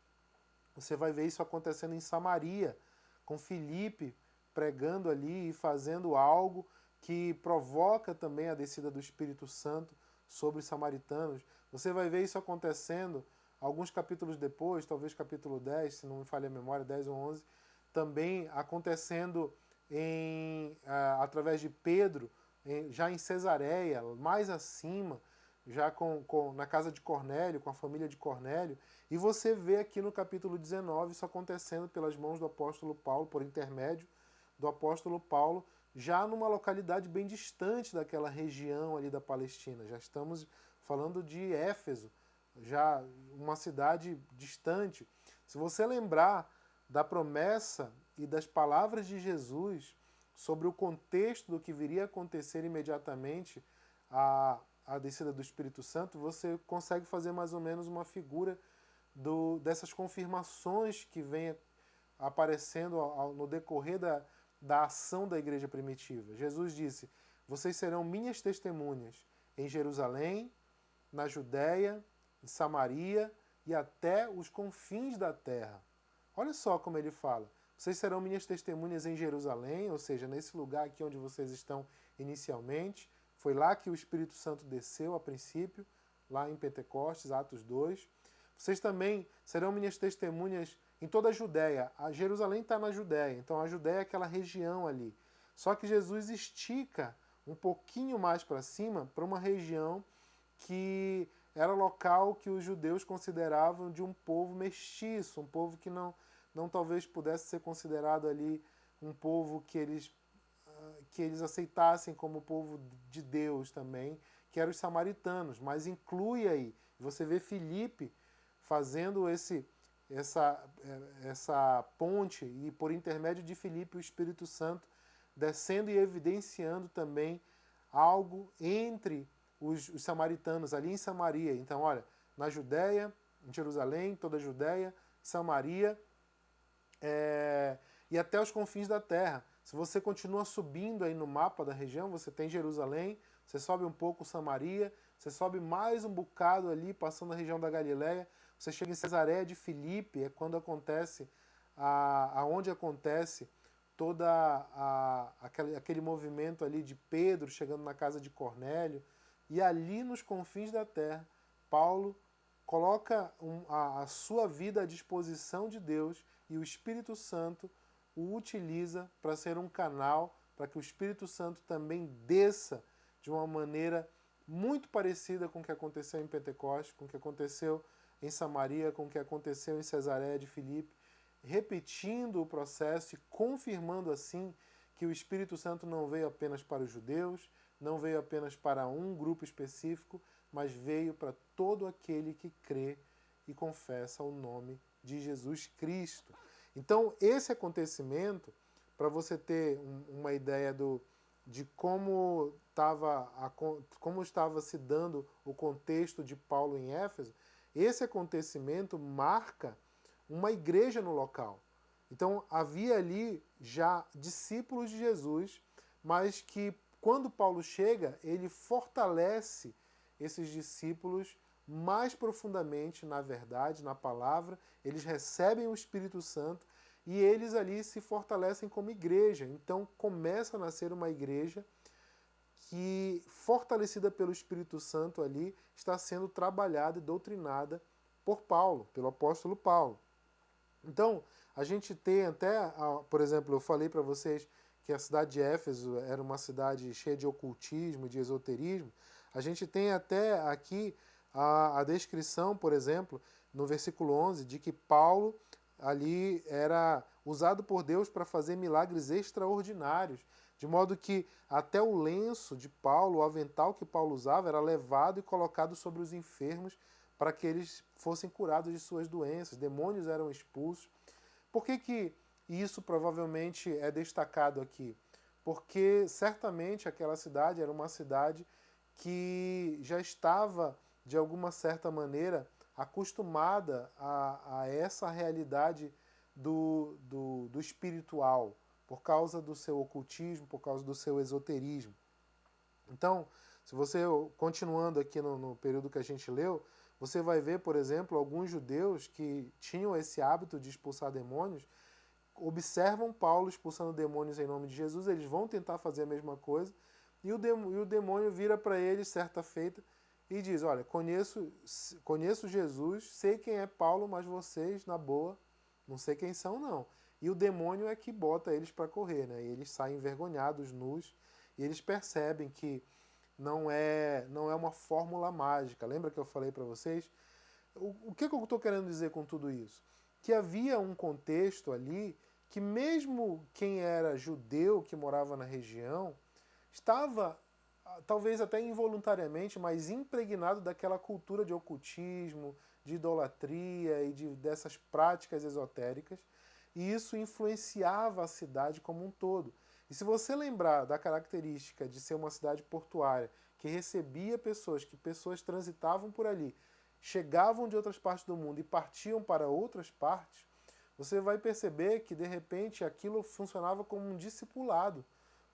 você vai ver isso acontecendo em Samaria, com Filipe pregando ali e fazendo algo que provoca também a descida do Espírito Santo sobre os samaritanos. Você vai ver isso acontecendo alguns capítulos depois, talvez capítulo 10, se não me falha a memória, 10 ou 11, também acontecendo através de Pedro, já em Cesareia, mais acima, já na casa de Cornélio, com a família de Cornélio, e você vê aqui no capítulo 19 isso acontecendo pelas mãos do apóstolo Paulo, por intermédio do apóstolo Paulo, já numa localidade bem distante daquela região ali da Palestina. Já estamos falando de Éfeso, já uma cidade distante. Se você lembrar da promessa e das palavras de Jesus sobre o contexto do que viria a acontecer imediatamente à descida do Espírito Santo, você consegue fazer mais ou menos uma figura dessas confirmações que vêm aparecendo no decorrer da ação da igreja primitiva. Jesus disse: vocês serão minhas testemunhas em Jerusalém, na Judéia, em Samaria e até os confins da terra. Olha só como ele fala. Vocês serão minhas testemunhas em Jerusalém, ou seja, nesse lugar aqui onde vocês estão inicialmente. Foi lá que o Espírito Santo desceu a princípio, lá em Pentecostes, Atos 2. Vocês também serão minhas testemunhas em toda a Judéia. A Jerusalém está na Judéia, então a Judéia é aquela região ali. Só que Jesus estica um pouquinho mais para cima, para uma região que era local que os judeus consideravam de um povo mestiço, um povo que não talvez pudesse ser considerado ali um povo que eles aceitassem como povo de Deus também, que eram os samaritanos, mas inclui aí. Você vê Filipe fazendo essa ponte e por intermédio de Filipe o Espírito Santo descendo e evidenciando também algo entre os samaritanos ali em Samaria. Então, olha, na Judéia, em Jerusalém, toda a Judéia, Samaria e até os confins da terra. Se você continua subindo aí no mapa da região, você tem Jerusalém, você sobe um pouco Samaria, você sobe mais um bocado ali, passando a região da Galileia, você chega em Cesareia de Filipe, é quando acontece, aonde acontece todo aquele movimento ali de Pedro chegando na casa de Cornélio, e ali nos confins da terra, Paulo coloca a sua vida à disposição de Deus e o Espírito Santo o utiliza para ser um canal, para que o Espírito Santo também desça de uma maneira muito parecida com o que aconteceu em Pentecostes, com o que aconteceu em Samaria, com o que aconteceu em Cesareia de Filipe, repetindo o processo e confirmando assim que o Espírito Santo não veio apenas para os judeus, não veio apenas para um grupo específico, mas veio para todo aquele que crê e confessa o nome de Jesus Cristo. Então, esse acontecimento, para você ter uma ideia de como estava se dando o contexto de Paulo em Éfeso, esse acontecimento marca uma igreja no local. Então, havia ali já discípulos de Jesus, mas que quando Paulo chega, ele fortalece esses discípulos mais profundamente na verdade, na palavra, eles recebem o Espírito Santo e eles ali se fortalecem como igreja. Então começa a nascer uma igreja que, fortalecida pelo Espírito Santo ali, está sendo trabalhada e doutrinada por Paulo, pelo apóstolo Paulo. Então, a gente tem até, por exemplo, eu falei para vocês que a cidade de Éfeso era uma cidade cheia de ocultismo, de esoterismo. A gente tem até aqui a descrição, por exemplo, no versículo 11, de que Paulo ali era usado por Deus para fazer milagres extraordinários, de modo que até o lenço de Paulo, o avental que Paulo usava, era levado e colocado sobre os enfermos para que eles fossem curados de suas doenças, demônios eram expulsos. Por que isso provavelmente é destacado aqui? Porque certamente aquela cidade era uma cidade que já estava, de alguma certa maneira, acostumada a essa realidade do espiritual, por causa do seu ocultismo, por causa do seu esoterismo. Então, se você, continuando aqui no período que a gente leu, você vai ver, por exemplo, alguns judeus que tinham esse hábito de expulsar demônios, observam Paulo expulsando demônios em nome de Jesus, eles vão tentar fazer a mesma coisa, e o demônio vira para eles certa feita e diz, olha, conheço Jesus, sei quem é Paulo, mas vocês, na boa, não sei quem são, não. E o demônio é que bota eles para correr, né? E eles saem envergonhados, nus, e eles percebem que não é uma fórmula mágica. Lembra que eu falei para vocês? O que eu estou querendo dizer com tudo isso? Que havia um contexto ali que mesmo quem era judeu, que morava na região, estava, talvez até involuntariamente, mas impregnado daquela cultura de ocultismo, de idolatria e dessas práticas esotéricas, e isso influenciava a cidade como um todo. E se você lembrar da característica de ser uma cidade portuária, que recebia pessoas, que pessoas transitavam por ali, chegavam de outras partes do mundo e partiam para outras partes, você vai perceber que, de repente, aquilo funcionava como um discipulado.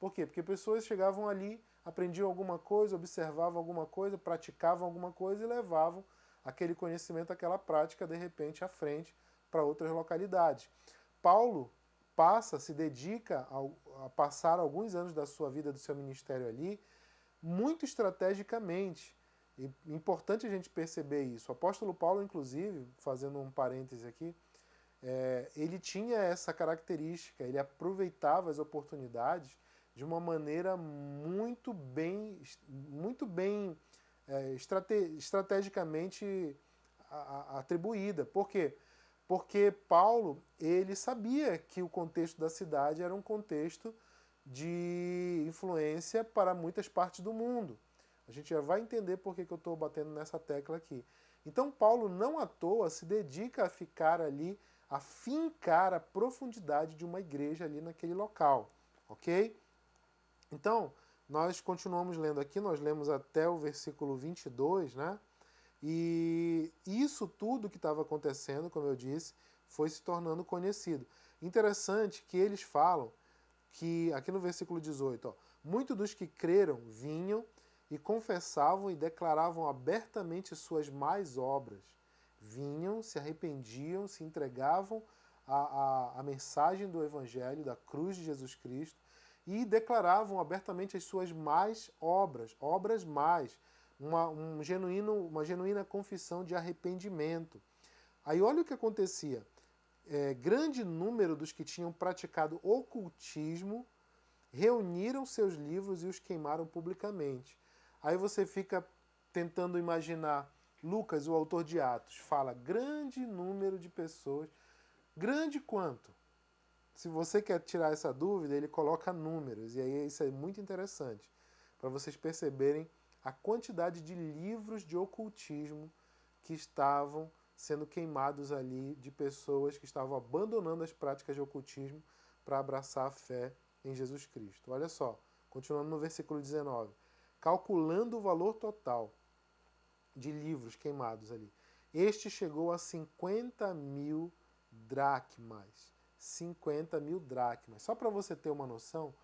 Por quê? Porque pessoas chegavam ali, aprendiam alguma coisa, observavam alguma coisa, praticavam alguma coisa e levavam aquele conhecimento, aquela prática, de repente, à frente para outras localidades. Paulo se dedica a passar alguns anos da sua vida, do seu ministério ali, muito estrategicamente. E é importante a gente perceber isso. O apóstolo Paulo, inclusive, fazendo um parêntese aqui, ele tinha essa característica, ele aproveitava as oportunidades de uma maneira muito bem estrategicamente atribuída. Por quê? Porque Paulo, ele sabia que o contexto da cidade era um contexto de influência para muitas partes do mundo. A gente já vai entender por que eu estou batendo nessa tecla aqui. Então Paulo, não à toa, se dedica a ficar ali, a fincar a profundidade de uma igreja ali naquele local, ok? Então, nós continuamos lendo aqui, nós lemos até o versículo 22, né? E isso tudo que estava acontecendo, como eu disse, foi se tornando conhecido. Interessante que eles falam que, aqui no versículo 18, ó, muitos dos que creram vinham e confessavam e declaravam abertamente suas más obras. Vinham, se arrependiam, se entregavam à mensagem do Evangelho, da cruz de Jesus Cristo, e declaravam abertamente as suas más obras, obras más, uma genuína confissão de arrependimento. Aí olha o que acontecia. Grande número dos que tinham praticado ocultismo reuniram seus livros e os queimaram publicamente. Aí você fica tentando imaginar, Lucas, o autor de Atos, fala grande número de pessoas. Grande quanto? Se você quer tirar essa dúvida, ele coloca números, e aí isso é muito interessante, para vocês perceberem a quantidade de livros de ocultismo que estavam sendo queimados ali, de pessoas que estavam abandonando as práticas de ocultismo para abraçar a fé em Jesus Cristo. Olha só, continuando no versículo 19. Calculando o valor total de livros queimados ali, este chegou a 50.000 dracmas. 50.000 dracmas. Só para você ter uma noção,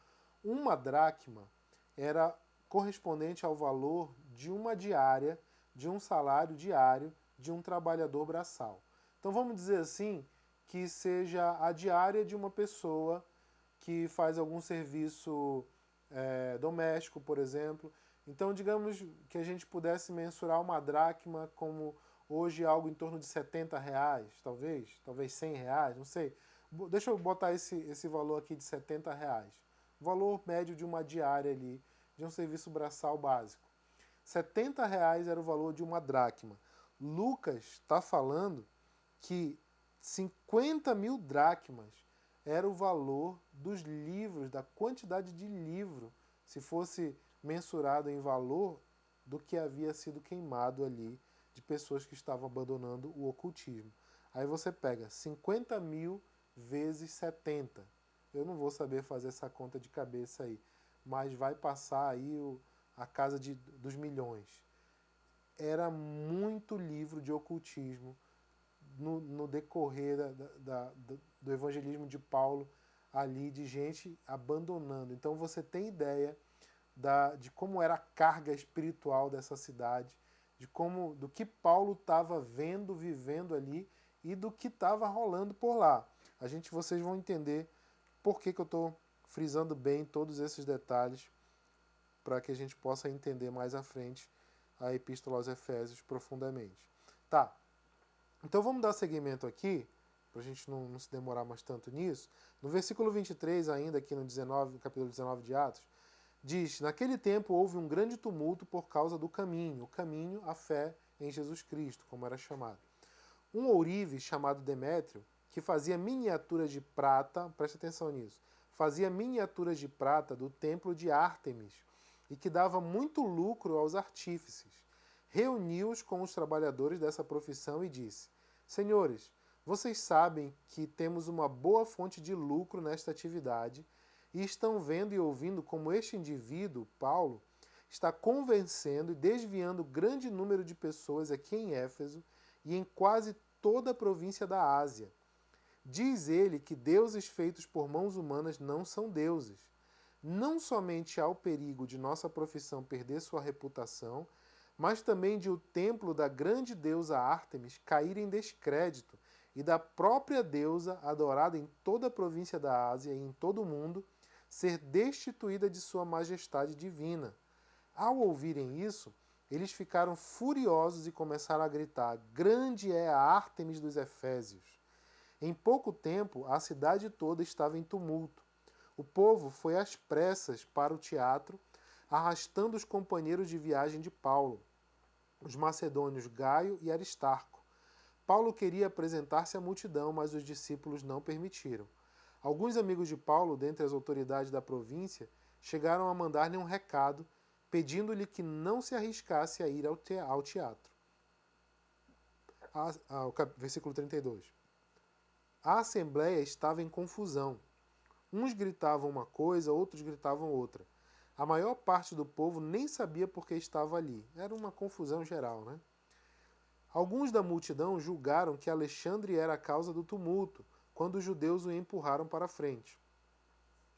uma dracma era correspondente ao valor de uma diária, de um salário diário de um trabalhador braçal. Então vamos dizer assim, que seja a diária de uma pessoa que faz algum serviço doméstico, por exemplo. Então, digamos que a gente pudesse mensurar uma dracma como hoje algo em torno de R$ 70, talvez R$ 100, não sei. Deixa eu botar esse valor aqui de R$ 70. Valor médio de uma diária ali, de um serviço braçal básico. R$ 70 era o valor de uma dracma. Lucas está falando que 50 mil dracmas era o valor dos livros, da quantidade de livro, se fosse mensurado em valor, do que havia sido queimado ali de pessoas que estavam abandonando o ocultismo. Aí você pega 50 mil vezes 70. Eu não vou saber fazer essa conta de cabeça aí, mas vai passar aí a casa dos milhões. Era muito livro de ocultismo no decorrer do evangelismo de Paulo ali, de gente abandonando. Então você tem ideia de como era a carga espiritual dessa cidade, do que Paulo estava vendo, vivendo ali e do que estava rolando por lá. Vocês vão entender por que eu estou frisando bem todos esses detalhes para que a gente possa entender mais à frente a Epístola aos Efésios profundamente. Tá, então vamos dar seguimento aqui, para a gente não se demorar mais tanto nisso. No versículo 23, ainda aqui no capítulo 19 de Atos, diz: naquele tempo houve um grande tumulto por causa do caminho, a fé em Jesus Cristo, como era chamado. Um ourive chamado Demétrio, que fazia miniaturas de prata, presta atenção nisso, fazia miniaturas de prata do templo de Ártemis e que dava muito lucro aos artífices, reuniu-os com os trabalhadores dessa profissão e disse: senhores, vocês sabem que temos uma boa fonte de lucro nesta atividade e estão vendo e ouvindo como este indivíduo, Paulo, está convencendo e desviando grande número de pessoas aqui em Éfeso e em quase toda a província da Ásia. Diz ele que deuses feitos por mãos humanas não são deuses. Não somente há o perigo de nossa profissão perder sua reputação, mas também de o templo da grande deusa Ártemis cair em descrédito e da própria deusa, adorada em toda a província da Ásia e em todo o mundo, ser destituída de sua majestade divina. Ao ouvirem isso, eles ficaram furiosos e começaram a gritar: grande é a Ártemis dos Efésios! Em pouco tempo, a cidade toda estava em tumulto. O povo foi às pressas para o teatro, arrastando os companheiros de viagem de Paulo, os macedônios Gaio e Aristarco. Paulo queria apresentar-se à multidão, mas os discípulos não permitiram. Alguns amigos de Paulo, dentre as autoridades da província, chegaram a mandar-lhe um recado, pedindo-lhe que não se arriscasse a ir ao teatro. Versículo 32. A assembleia estava em confusão. Uns gritavam uma coisa, outros gritavam outra. A maior parte do povo nem sabia por que estava ali. Era uma confusão geral, né? Alguns da multidão julgaram que Alexandre era a causa do tumulto, quando os judeus o empurraram para a frente.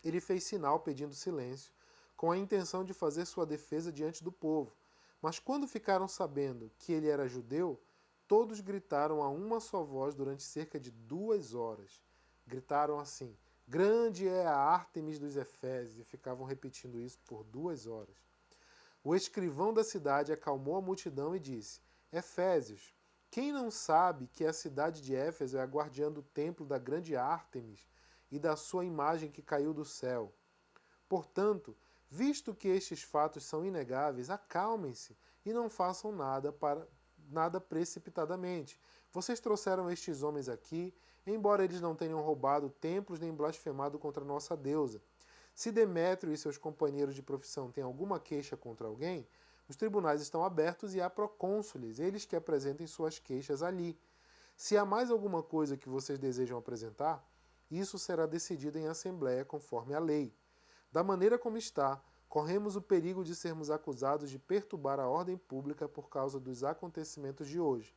Ele fez sinal pedindo silêncio, com a intenção de fazer sua defesa diante do povo. Mas quando ficaram sabendo que ele era judeu, todos gritaram a uma só voz durante cerca de 2 horas. Gritaram assim: grande é a Ártemis dos Efésios, e ficavam repetindo isso por 2 horas. O escrivão da cidade acalmou a multidão e disse: Efésios, quem não sabe que a cidade de Éfeso é a guardiã do templo da grande Ártemis e da sua imagem que caiu do céu? Portanto, visto que estes fatos são inegáveis, acalmem-se e não façam nada precipitadamente. Vocês trouxeram estes homens aqui, embora eles não tenham roubado templos nem blasfemado contra nossa deusa. Se Demétrio e seus companheiros de profissão têm alguma queixa contra alguém, os tribunais estão abertos e há procônsules, eles que apresentem suas queixas ali. Se há mais alguma coisa que vocês desejam apresentar, isso será decidido em assembleia conforme a lei. Da maneira como está, corremos o perigo de sermos acusados de perturbar a ordem pública por causa dos acontecimentos de hoje.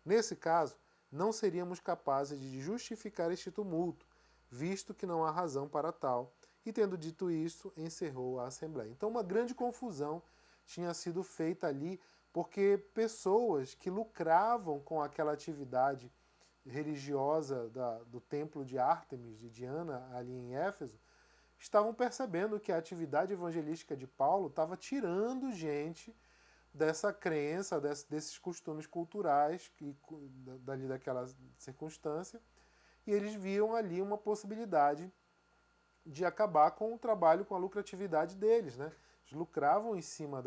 Nesse caso, não seríamos capazes de justificar este tumulto, visto que não há razão para tal, e tendo dito isso, encerrou a Assembleia. Então uma grande confusão tinha sido feita ali, porque pessoas que lucravam com aquela atividade religiosa do templo de Ártemis, de Diana, ali em Éfeso, estavam percebendo que a atividade evangelística de Paulo estava tirando gente dessa crença, desses costumes culturais dali daquela circunstância, e eles viam ali uma possibilidade de acabar com o trabalho, com a lucratividade deles, né? Eles lucravam em cima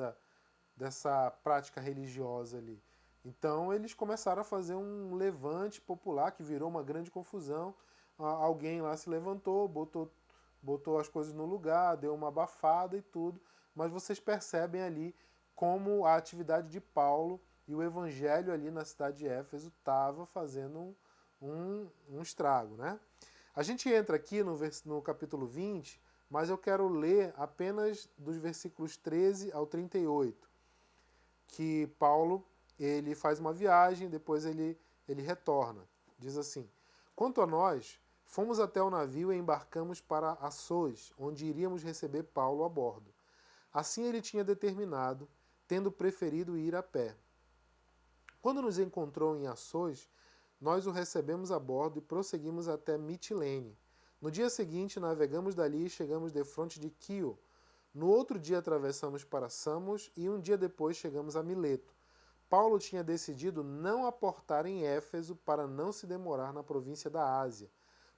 dessa prática religiosa ali. Então eles começaram a fazer um levante popular que virou uma grande confusão. Alguém lá se levantou, botou as coisas no lugar, deu uma abafada e tudo, mas vocês percebem ali como a atividade de Paulo e o evangelho ali na cidade de Éfeso estava fazendo um estrago, né? A gente entra aqui no capítulo 20, mas eu quero ler apenas dos versículos 13 ao 38, que Paulo ele faz uma viagem, depois ele retorna. Diz assim: quanto a nós, fomos até o navio e embarcamos para Assôs, onde iríamos receber Paulo a bordo. Assim ele tinha determinado, tendo preferido ir a pé. Quando nos encontrou em Assôs, nós o recebemos a bordo e prosseguimos até Mitilene. No dia seguinte, navegamos dali e chegamos defronte de Quio. No outro dia, atravessamos para Samos e um dia depois chegamos a Mileto. Paulo tinha decidido não aportar em Éfeso para não se demorar na província da Ásia,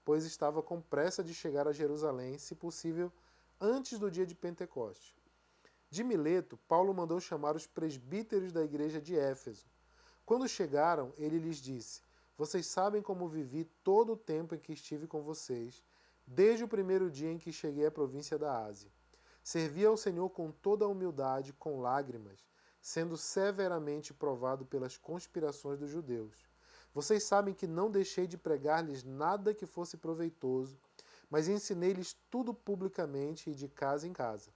pois estava com pressa de chegar a Jerusalém, se possível, antes do dia de Pentecostes. De Mileto, Paulo mandou chamar os presbíteros da igreja de Éfeso. Quando chegaram, ele lhes disse: vocês sabem como vivi todo o tempo em que estive com vocês, desde o primeiro dia em que cheguei à província da Ásia. Servi ao Senhor com toda a humildade, com lágrimas, sendo severamente provado pelas conspirações dos judeus. Vocês sabem que não deixei de pregar-lhes nada que fosse proveitoso, mas ensinei-lhes tudo publicamente e de casa em casa.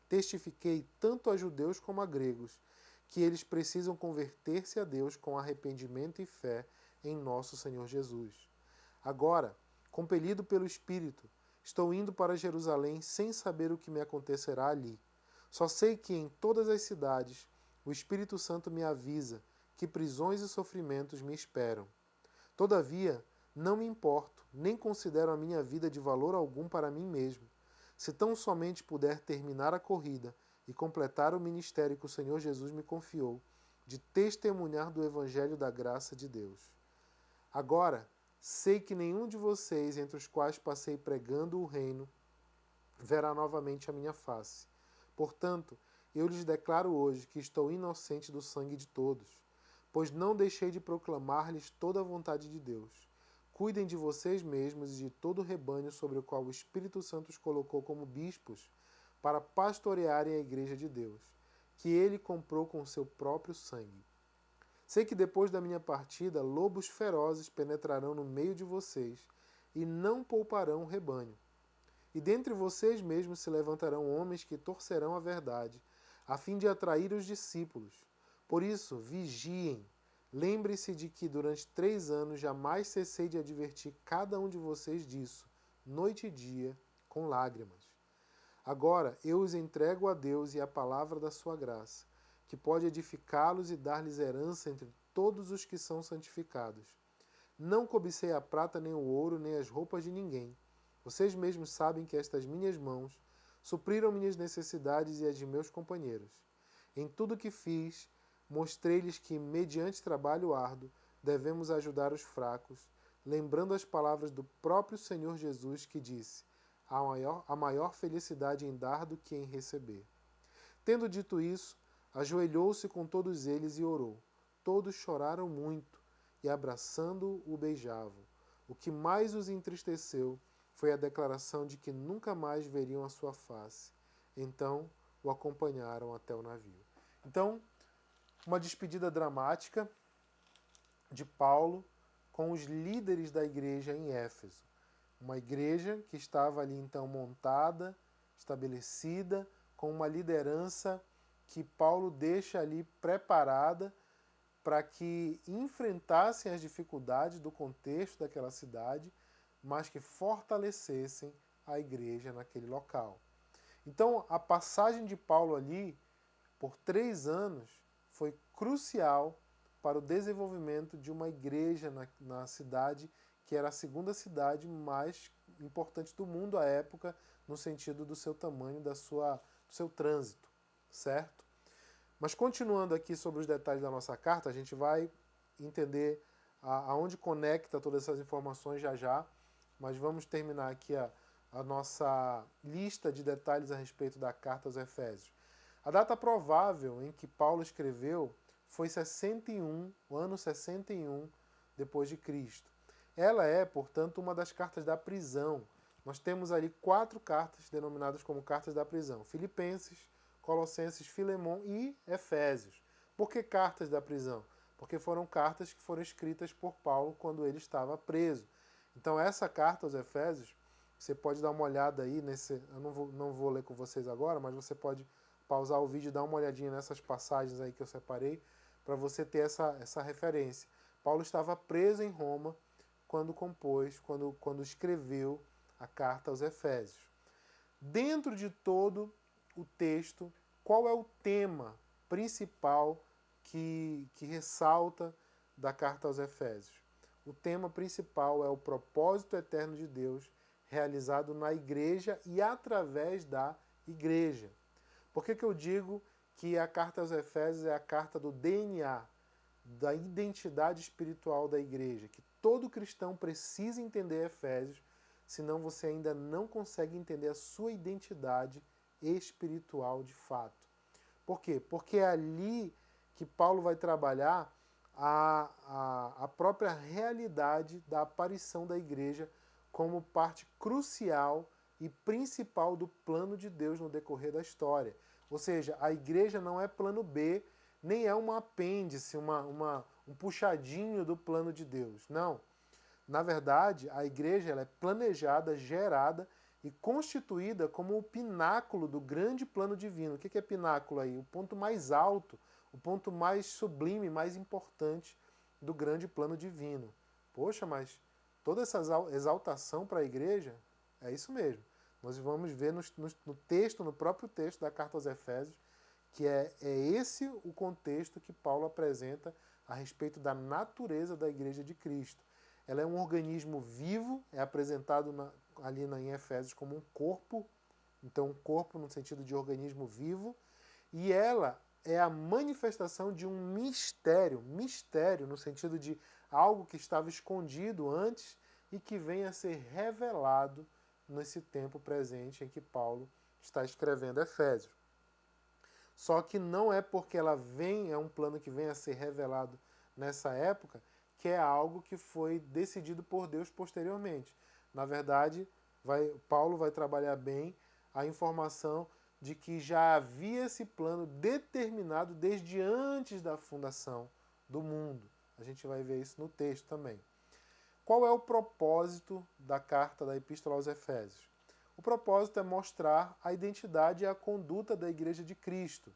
Testifiquei tanto a judeus como a gregos que eles precisam converter-se a Deus com arrependimento e fé em nosso Senhor Jesus. Agora, compelido pelo Espírito, estou indo para Jerusalém sem saber o que me acontecerá ali. Só sei que em todas as cidades o Espírito Santo me avisa que prisões e sofrimentos me esperam. Todavia, não me importo, nem considero a minha vida de valor algum para mim mesmo. Se tão somente puder terminar a corrida e completar o ministério que o Senhor Jesus me confiou, de testemunhar do Evangelho da graça de Deus. Agora, sei que nenhum de vocês, entre os quais passei pregando o reino, verá novamente a minha face. Portanto, eu lhes declaro hoje que estou inocente do sangue de todos, pois não deixei de proclamar-lhes toda a vontade de Deus. Cuidem de vocês mesmos e de todo o rebanho sobre o qual o Espírito Santo os colocou como bispos, para pastorearem a igreja de Deus, que ele comprou com seu próprio sangue. Sei que depois da minha partida, lobos ferozes penetrarão no meio de vocês e não pouparão o rebanho. E dentre vocês mesmos se levantarão homens que torcerão a verdade, a fim de atrair os discípulos. Por isso, vigiem. Lembre-se de que durante 3 anos jamais cessei de advertir cada um de vocês disso, noite e dia, com lágrimas. Agora eu os entrego a Deus e à palavra da sua graça, que pode edificá-los e dar-lhes herança entre todos os que são santificados. Não cobicei a prata, nem o ouro, nem as roupas de ninguém. Vocês mesmos sabem que estas minhas mãos supriram minhas necessidades e as de meus companheiros. Em tudo que fiz, mostrei-lhes que, mediante trabalho árduo, devemos ajudar os fracos, lembrando as palavras do próprio Senhor Jesus, que disse: há maior felicidade em dar do que em receber. Tendo dito isso, ajoelhou-se com todos eles e orou. Todos choraram muito e, abraçando-o, o beijavam. O que mais os entristeceu foi a declaração de que nunca mais veriam a sua face. Então o acompanharam até o navio. Então, uma despedida dramática de Paulo com os líderes da igreja em Éfeso. Uma igreja que estava ali então montada, estabelecida, com uma liderança que Paulo deixa ali preparada para que enfrentassem as dificuldades do contexto daquela cidade, mas que fortalecessem a igreja naquele local. Então, a passagem de Paulo ali, por 3 anos, foi crucial para o desenvolvimento de uma igreja na cidade, que era a segunda cidade mais importante do mundo à época, no sentido do seu tamanho, do seu trânsito, certo? Mas continuando aqui sobre os detalhes da nossa carta, a gente vai entender aonde conecta todas essas informações já já, mas vamos terminar aqui a nossa lista de detalhes a respeito da carta aos Efésios. A data provável em que Paulo escreveu foi 61, o ano 61 depois de Cristo. Ela é, portanto, uma das cartas da prisão. Nós temos ali 4 cartas denominadas como cartas da prisão: Filipenses, Colossenses, Filemon e Efésios. Por que cartas da prisão? Porque foram cartas que foram escritas por Paulo quando ele estava preso. Então essa carta aos Efésios, você pode dar uma olhada aí nesse... Eu não vou ler com vocês agora, mas você pode pausar o vídeo e dar uma olhadinha nessas passagens aí que eu separei, para você ter essa referência. Paulo estava preso em Roma quando quando escreveu a carta aos Efésios. Dentro de todo o texto, qual é o tema principal que ressalta da carta aos Efésios? O tema principal é o propósito eterno de Deus realizado na igreja e através da igreja. Por que eu digo que a carta aos Efésios é a carta do DNA, da identidade espiritual da igreja? Que todo cristão precisa entender Efésios, senão você ainda não consegue entender a sua identidade espiritual de fato. Por quê? Porque é ali que Paulo vai trabalhar a própria realidade da aparição da igreja como parte crucial e principal do plano de Deus no decorrer da história. Ou seja, a igreja não é plano B, nem é um apêndice, um puxadinho do plano de Deus. Não. Na verdade, a igreja ela é planejada, gerada e constituída como o pináculo do grande plano divino. O que é pináculo aí? O ponto mais alto, o ponto mais sublime, mais importante do grande plano divino. Poxa, mas toda essa exaltação para a igreja, é isso mesmo. Nós vamos ver no texto, no próprio texto da carta aos Efésios, que é esse o contexto que Paulo apresenta a respeito da natureza da igreja de Cristo. Ela é um organismo vivo, é apresentado ali em Efésios como um corpo, então um corpo no sentido de organismo vivo, e ela é a manifestação de um mistério no sentido de algo que estava escondido antes e que vem a ser revelado nesse tempo presente em que Paulo está escrevendo Efésios. Só que não é porque ela é um plano que vem a ser revelado nessa época, que é algo que foi decidido por Deus posteriormente. Na verdade, Paulo vai trabalhar bem a informação de que já havia esse plano determinado desde antes da fundação do mundo. A gente vai ver isso no texto também. Qual é o propósito da carta da Epístola aos Efésios? O propósito é mostrar a identidade e a conduta da Igreja de Cristo.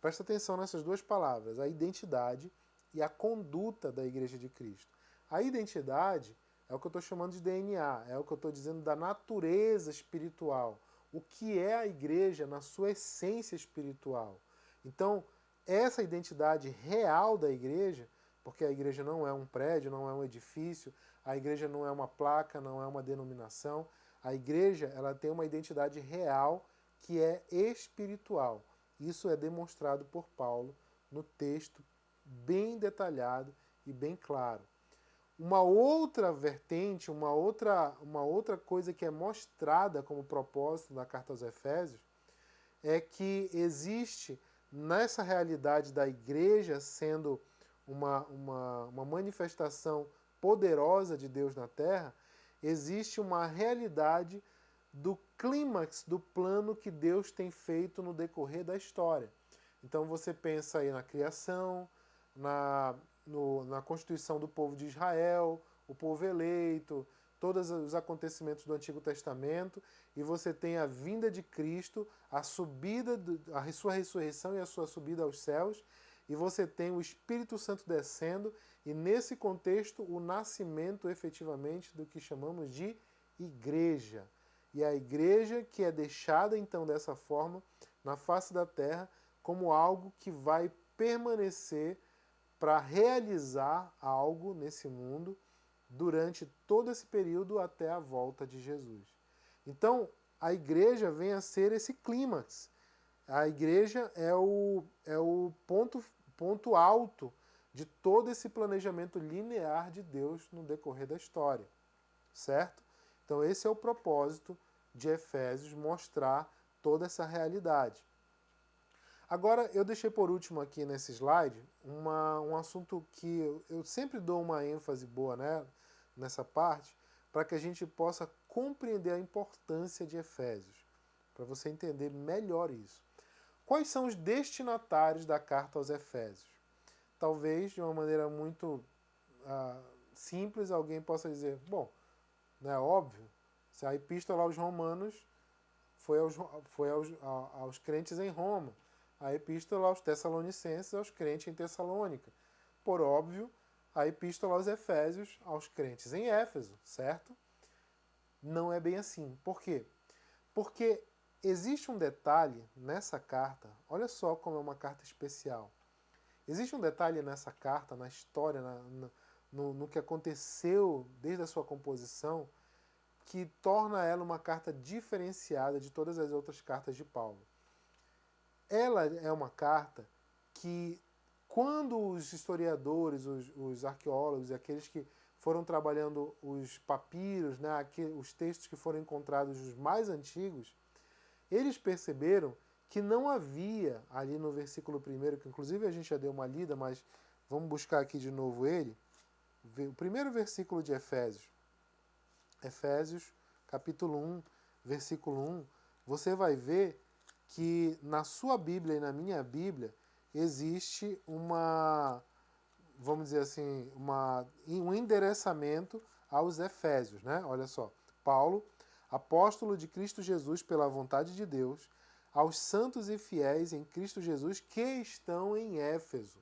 Presta atenção nessas duas palavras, a identidade e a conduta da Igreja de Cristo. A identidade é o que eu estou chamando de DNA, é o que eu estou dizendo da natureza espiritual, o que é a igreja na sua essência espiritual. Então, essa identidade real da igreja, porque a igreja não é um prédio, não é um edifício, a igreja não é uma placa, não é uma denominação, a igreja ela tem uma identidade real que é espiritual. Isso é demonstrado por Paulo no texto bem detalhado e bem claro. Uma outra vertente, uma outra coisa que é mostrada como propósito da carta aos Efésios é que existe nessa realidade da igreja sendo uma manifestação poderosa de Deus na Terra, existe uma realidade do clímax do plano que Deus tem feito no decorrer da história. Então você pensa aí na criação, na constituição do povo de Israel, o povo eleito, todos os acontecimentos do Antigo Testamento, e você tem a vinda de Cristo, a sua ressurreição e a sua subida aos céus, e você tem o Espírito Santo descendo, e nesse contexto o nascimento efetivamente do que chamamos de igreja. E a igreja que é deixada então dessa forma na face da terra como algo que vai permanecer para realizar algo nesse mundo durante todo esse período até a volta de Jesus. Então, a igreja vem a ser esse clímax. A igreja é o ponto alto de todo esse planejamento linear de Deus no decorrer da história, certo? Então esse é o propósito de Efésios, mostrar toda essa realidade. Agora, eu deixei por último aqui nesse slide um assunto que eu sempre dou uma ênfase boa, né, nessa parte, para que a gente possa compreender a importância de Efésios, para você entender melhor isso. Quais são os destinatários da carta aos Efésios? Talvez, de uma maneira muito simples, alguém possa dizer, bom, não é óbvio, se a epístola aos Romanos foi aos crentes em Roma, a epístola aos Tessalonicenses aos crentes em Tessalônica. Por óbvio, a epístola aos Efésios aos crentes em Éfeso, certo? Não é bem assim. Por quê? Porque existe um detalhe nessa carta, olha só como é uma carta especial. Existe um detalhe nessa carta, na história, no que aconteceu desde a sua composição, que torna ela uma carta diferenciada de todas as outras cartas de Paulo. Ela é uma carta que, quando os historiadores, os arqueólogos, aqueles que foram trabalhando os papiros, né, os textos que foram encontrados, os mais antigos, eles perceberam que não havia, ali no versículo 1, que inclusive a gente já deu uma lida, mas vamos buscar aqui de novo ele, o primeiro versículo de Efésios. Efésios, capítulo 1, versículo 1, você vai ver que na sua Bíblia e na minha Bíblia existe vamos dizer assim, um endereçamento aos Efésios, né? Olha só, Paulo, apóstolo de Cristo Jesus pela vontade de Deus, aos santos e fiéis em Cristo Jesus que estão em Éfeso.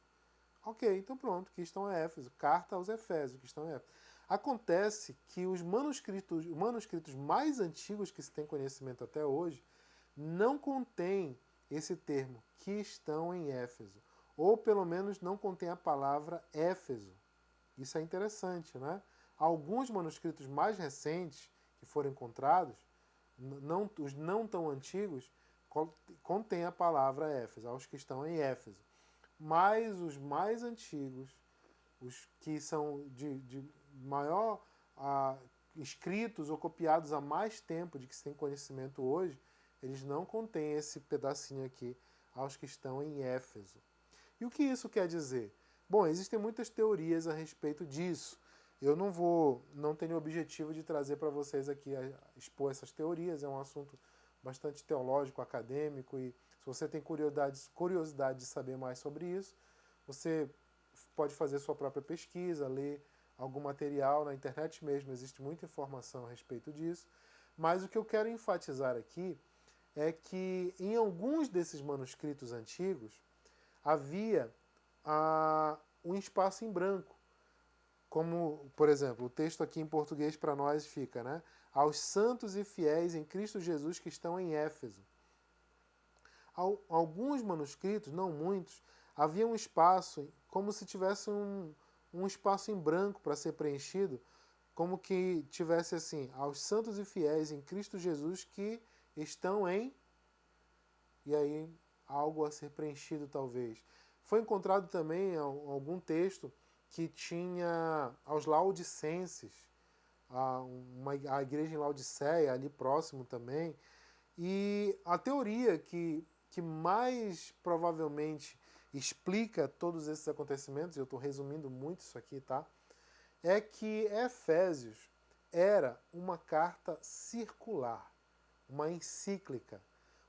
Ok, então pronto, que estão em Éfeso. Carta aos Efésios, que estão em Éfeso. Acontece que os manuscritos mais antigos que se tem conhecimento até hoje não contêm esse termo, que estão em Éfeso. Ou pelo menos não contém a palavra Éfeso. Isso é interessante, né? Alguns manuscritos mais recentes que foram encontrados, os não tão antigos, contém a palavra Éfeso, aos que estão em Éfeso. Mas os mais antigos, os que são de maior escritos ou copiados há mais tempo de que se tem conhecimento hoje, eles não contêm esse pedacinho aqui, aos que estão em Éfeso. E o que isso quer dizer? Bom, existem muitas teorias a respeito disso. Eu não tenho o objetivo de trazer para vocês aqui, expor essas teorias, é um assunto bastante teológico, acadêmico, e se você tem curiosidade de saber mais sobre isso, você pode fazer sua própria pesquisa, ler algum material na internet mesmo, existe muita informação a respeito disso, mas o que eu quero enfatizar aqui é que em alguns desses manuscritos antigos havia um espaço em branco, como, por exemplo, o texto aqui em português para nós fica, né? Aos santos e fiéis em Cristo Jesus que estão em Éfeso. Alguns manuscritos, não muitos, havia um espaço, como se tivesse um espaço em branco para ser preenchido, como que tivesse assim, aos santos e fiéis em Cristo Jesus que estão em... E aí, algo a ser preenchido talvez. Foi encontrado também algum texto que tinha aos Laodicenses, a igreja em Laodiceia, ali próximo também. E a teoria que mais provavelmente explica todos esses acontecimentos, e eu estou resumindo muito isso aqui, tá? É que Efésios era uma carta circular, uma encíclica.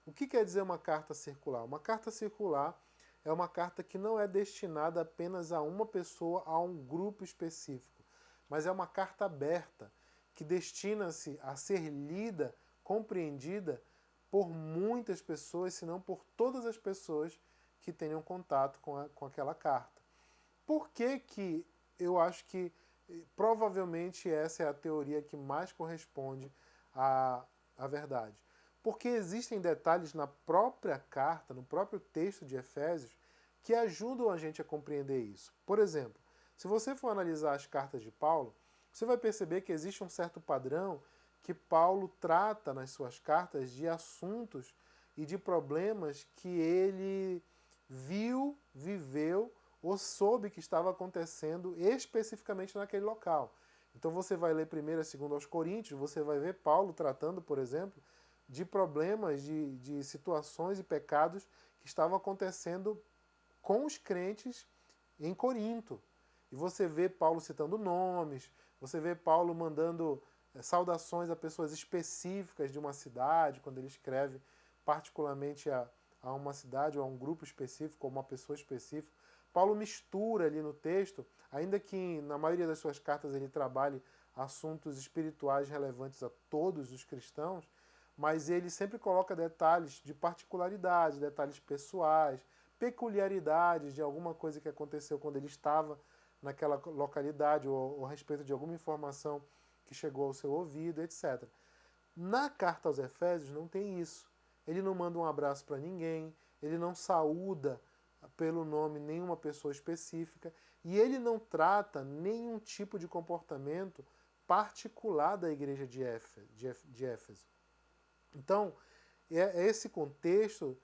O que quer dizer uma carta circular? Uma carta circular é uma carta que não é destinada apenas a uma pessoa, a um grupo específico, mas é uma carta aberta, que destina-se a ser lida, compreendida por muitas pessoas, se não por todas as pessoas que tenham contato com aquela carta. Por que eu acho que provavelmente essa é a teoria que mais corresponde à verdade? Porque existem detalhes na própria carta, no próprio texto de Efésios, que ajudam a gente a compreender isso. Por exemplo, se você for analisar as cartas de Paulo, você vai perceber que existe um certo padrão que Paulo trata nas suas cartas de assuntos e de problemas que ele viu, viveu ou soube que estava acontecendo especificamente naquele local. Então você vai ler 1ª e 2ª aos Coríntios, você vai ver Paulo tratando, por exemplo, de problemas, de situações e pecados que estavam acontecendo com os crentes em Corinto. E você vê Paulo citando nomes, você vê Paulo mandando saudações a pessoas específicas de uma cidade, quando ele escreve particularmente a uma cidade ou a um grupo específico, ou uma pessoa específica. Paulo mistura ali no texto, ainda que na maioria das suas cartas ele trabalhe assuntos espirituais relevantes a todos os cristãos, mas ele sempre coloca detalhes de particularidade, detalhes pessoais, peculiaridades de alguma coisa que aconteceu quando ele estava naquela localidade ou a respeito de alguma informação que chegou ao seu ouvido, etc. Na carta aos Efésios não tem isso. Ele não manda um abraço para ninguém, ele não saúda pelo nome nenhuma pessoa específica e ele não trata nenhum tipo de comportamento particular da igreja de Éfeso. Então, é esse contexto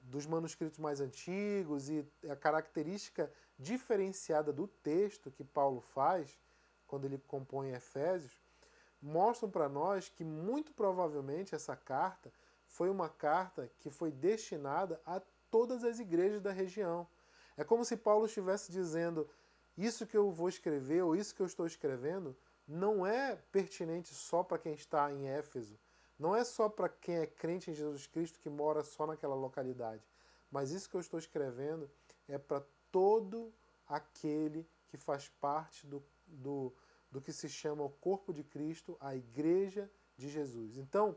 dos manuscritos mais antigos e a característica diferenciada do texto que Paulo faz quando ele compõe Efésios, mostram para nós que muito provavelmente essa carta foi uma carta que foi destinada a todas as igrejas da região. É como se Paulo estivesse dizendo, isso que eu vou escrever, ou isso que eu estou escrevendo, não é pertinente só para quem está em Éfeso, não é só para quem é crente em Jesus Cristo que mora só naquela localidade, mas isso que eu estou escrevendo é para todo aquele que faz parte do que se chama o corpo de Cristo, a igreja de Jesus. Então,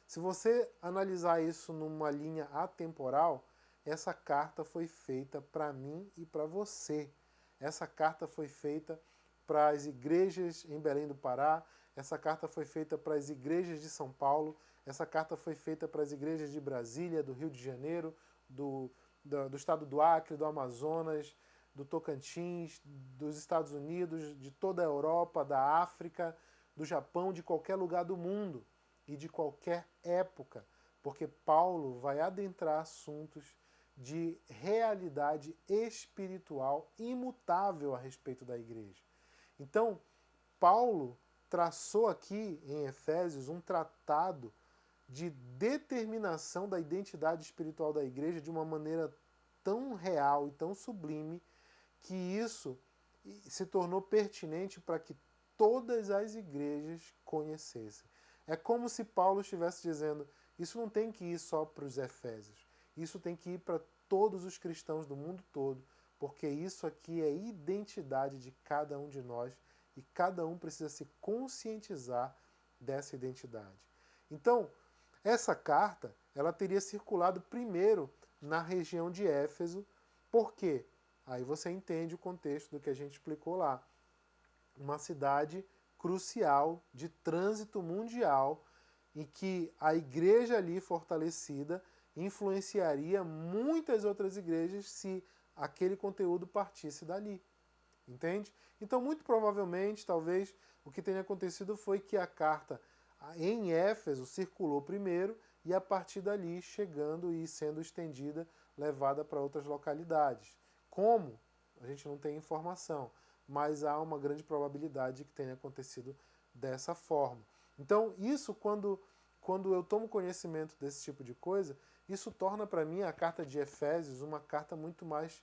se você analisar isso numa linha atemporal, essa carta foi feita para mim e para você. Essa carta foi feita para as igrejas em Belém do Pará, essa carta foi feita para as igrejas de São Paulo, essa carta foi feita para as igrejas de Brasília, do Rio de Janeiro, do estado do Acre, do Amazonas, do Tocantins, dos Estados Unidos, de toda a Europa, da África, do Japão, de qualquer lugar do mundo e de qualquer época, porque Paulo vai adentrar assuntos de realidade espiritual imutável a respeito da igreja. Então, Paulo traçou aqui em Efésios um tratado de determinação da identidade espiritual da igreja de uma maneira tão real e tão sublime que isso se tornou pertinente para que todas as igrejas conhecessem. É como se Paulo estivesse dizendo, isso não tem que ir só para os Efésios, isso tem que ir para todos os cristãos do mundo todo, porque isso aqui é identidade de cada um de nós e cada um precisa se conscientizar dessa identidade. Então, essa carta, ela teria circulado primeiro na região de Éfeso, por quê? Aí você entende o contexto do que a gente explicou lá. Uma cidade crucial, de trânsito mundial, em que a igreja ali fortalecida influenciaria muitas outras igrejas se aquele conteúdo partisse dali. Entende? Então, muito provavelmente, talvez, o que tenha acontecido foi que a carta em Éfeso circulou primeiro e a partir dali chegando e sendo estendida, levada para outras localidades. Como? A gente não tem informação, mas há uma grande probabilidade de que tenha acontecido dessa forma. Então, isso quando eu tomo conhecimento desse tipo de coisa, isso torna para mim a carta de Efésios uma carta muito mais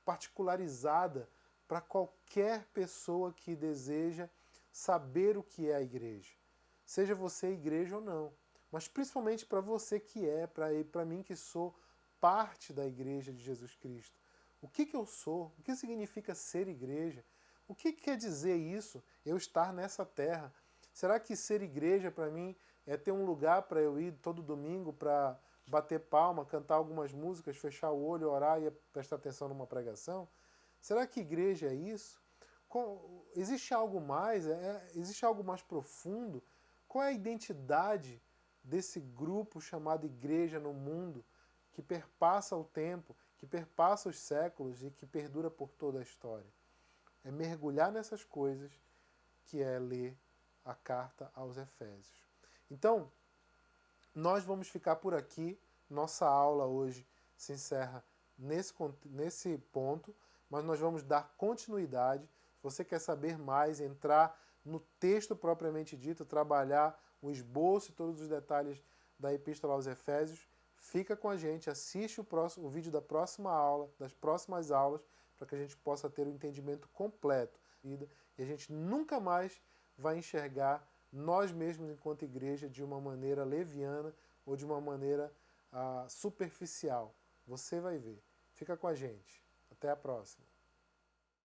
particularizada para qualquer pessoa que deseja saber o que é a igreja. Seja você igreja ou não, mas principalmente para você que é, para mim que sou parte da igreja de Jesus Cristo. O que eu sou? O que significa ser igreja? O que quer dizer isso, eu estar nessa terra? Será que ser igreja para mim é ter um lugar para eu ir todo domingo para bater palma, cantar algumas músicas, fechar o olho, orar e prestar atenção numa pregação? Será que igreja é isso? Existe algo mais? Existe algo mais profundo? Qual é a identidade desse grupo chamado igreja no mundo que perpassa o tempo, que perpassa os séculos e que perdura por toda a história? é mergulhar nessas coisas, que é ler a carta aos Efésios. Então, nós vamos ficar por aqui. Nossa aula hoje se encerra nesse ponto, mas nós vamos dar continuidade. Se você quer saber mais, entrar no texto propriamente dito, trabalhar o esboço e todos os detalhes da Epístola aos Efésios, fica com a gente, assiste o vídeo da próxima aula, das próximas aulas, para que a gente possa ter o entendimento completo e a gente nunca mais vai enxergar nós mesmos enquanto igreja de uma maneira leviana ou de uma maneira superficial. Você vai ver. Fica com a gente. Até a próxima.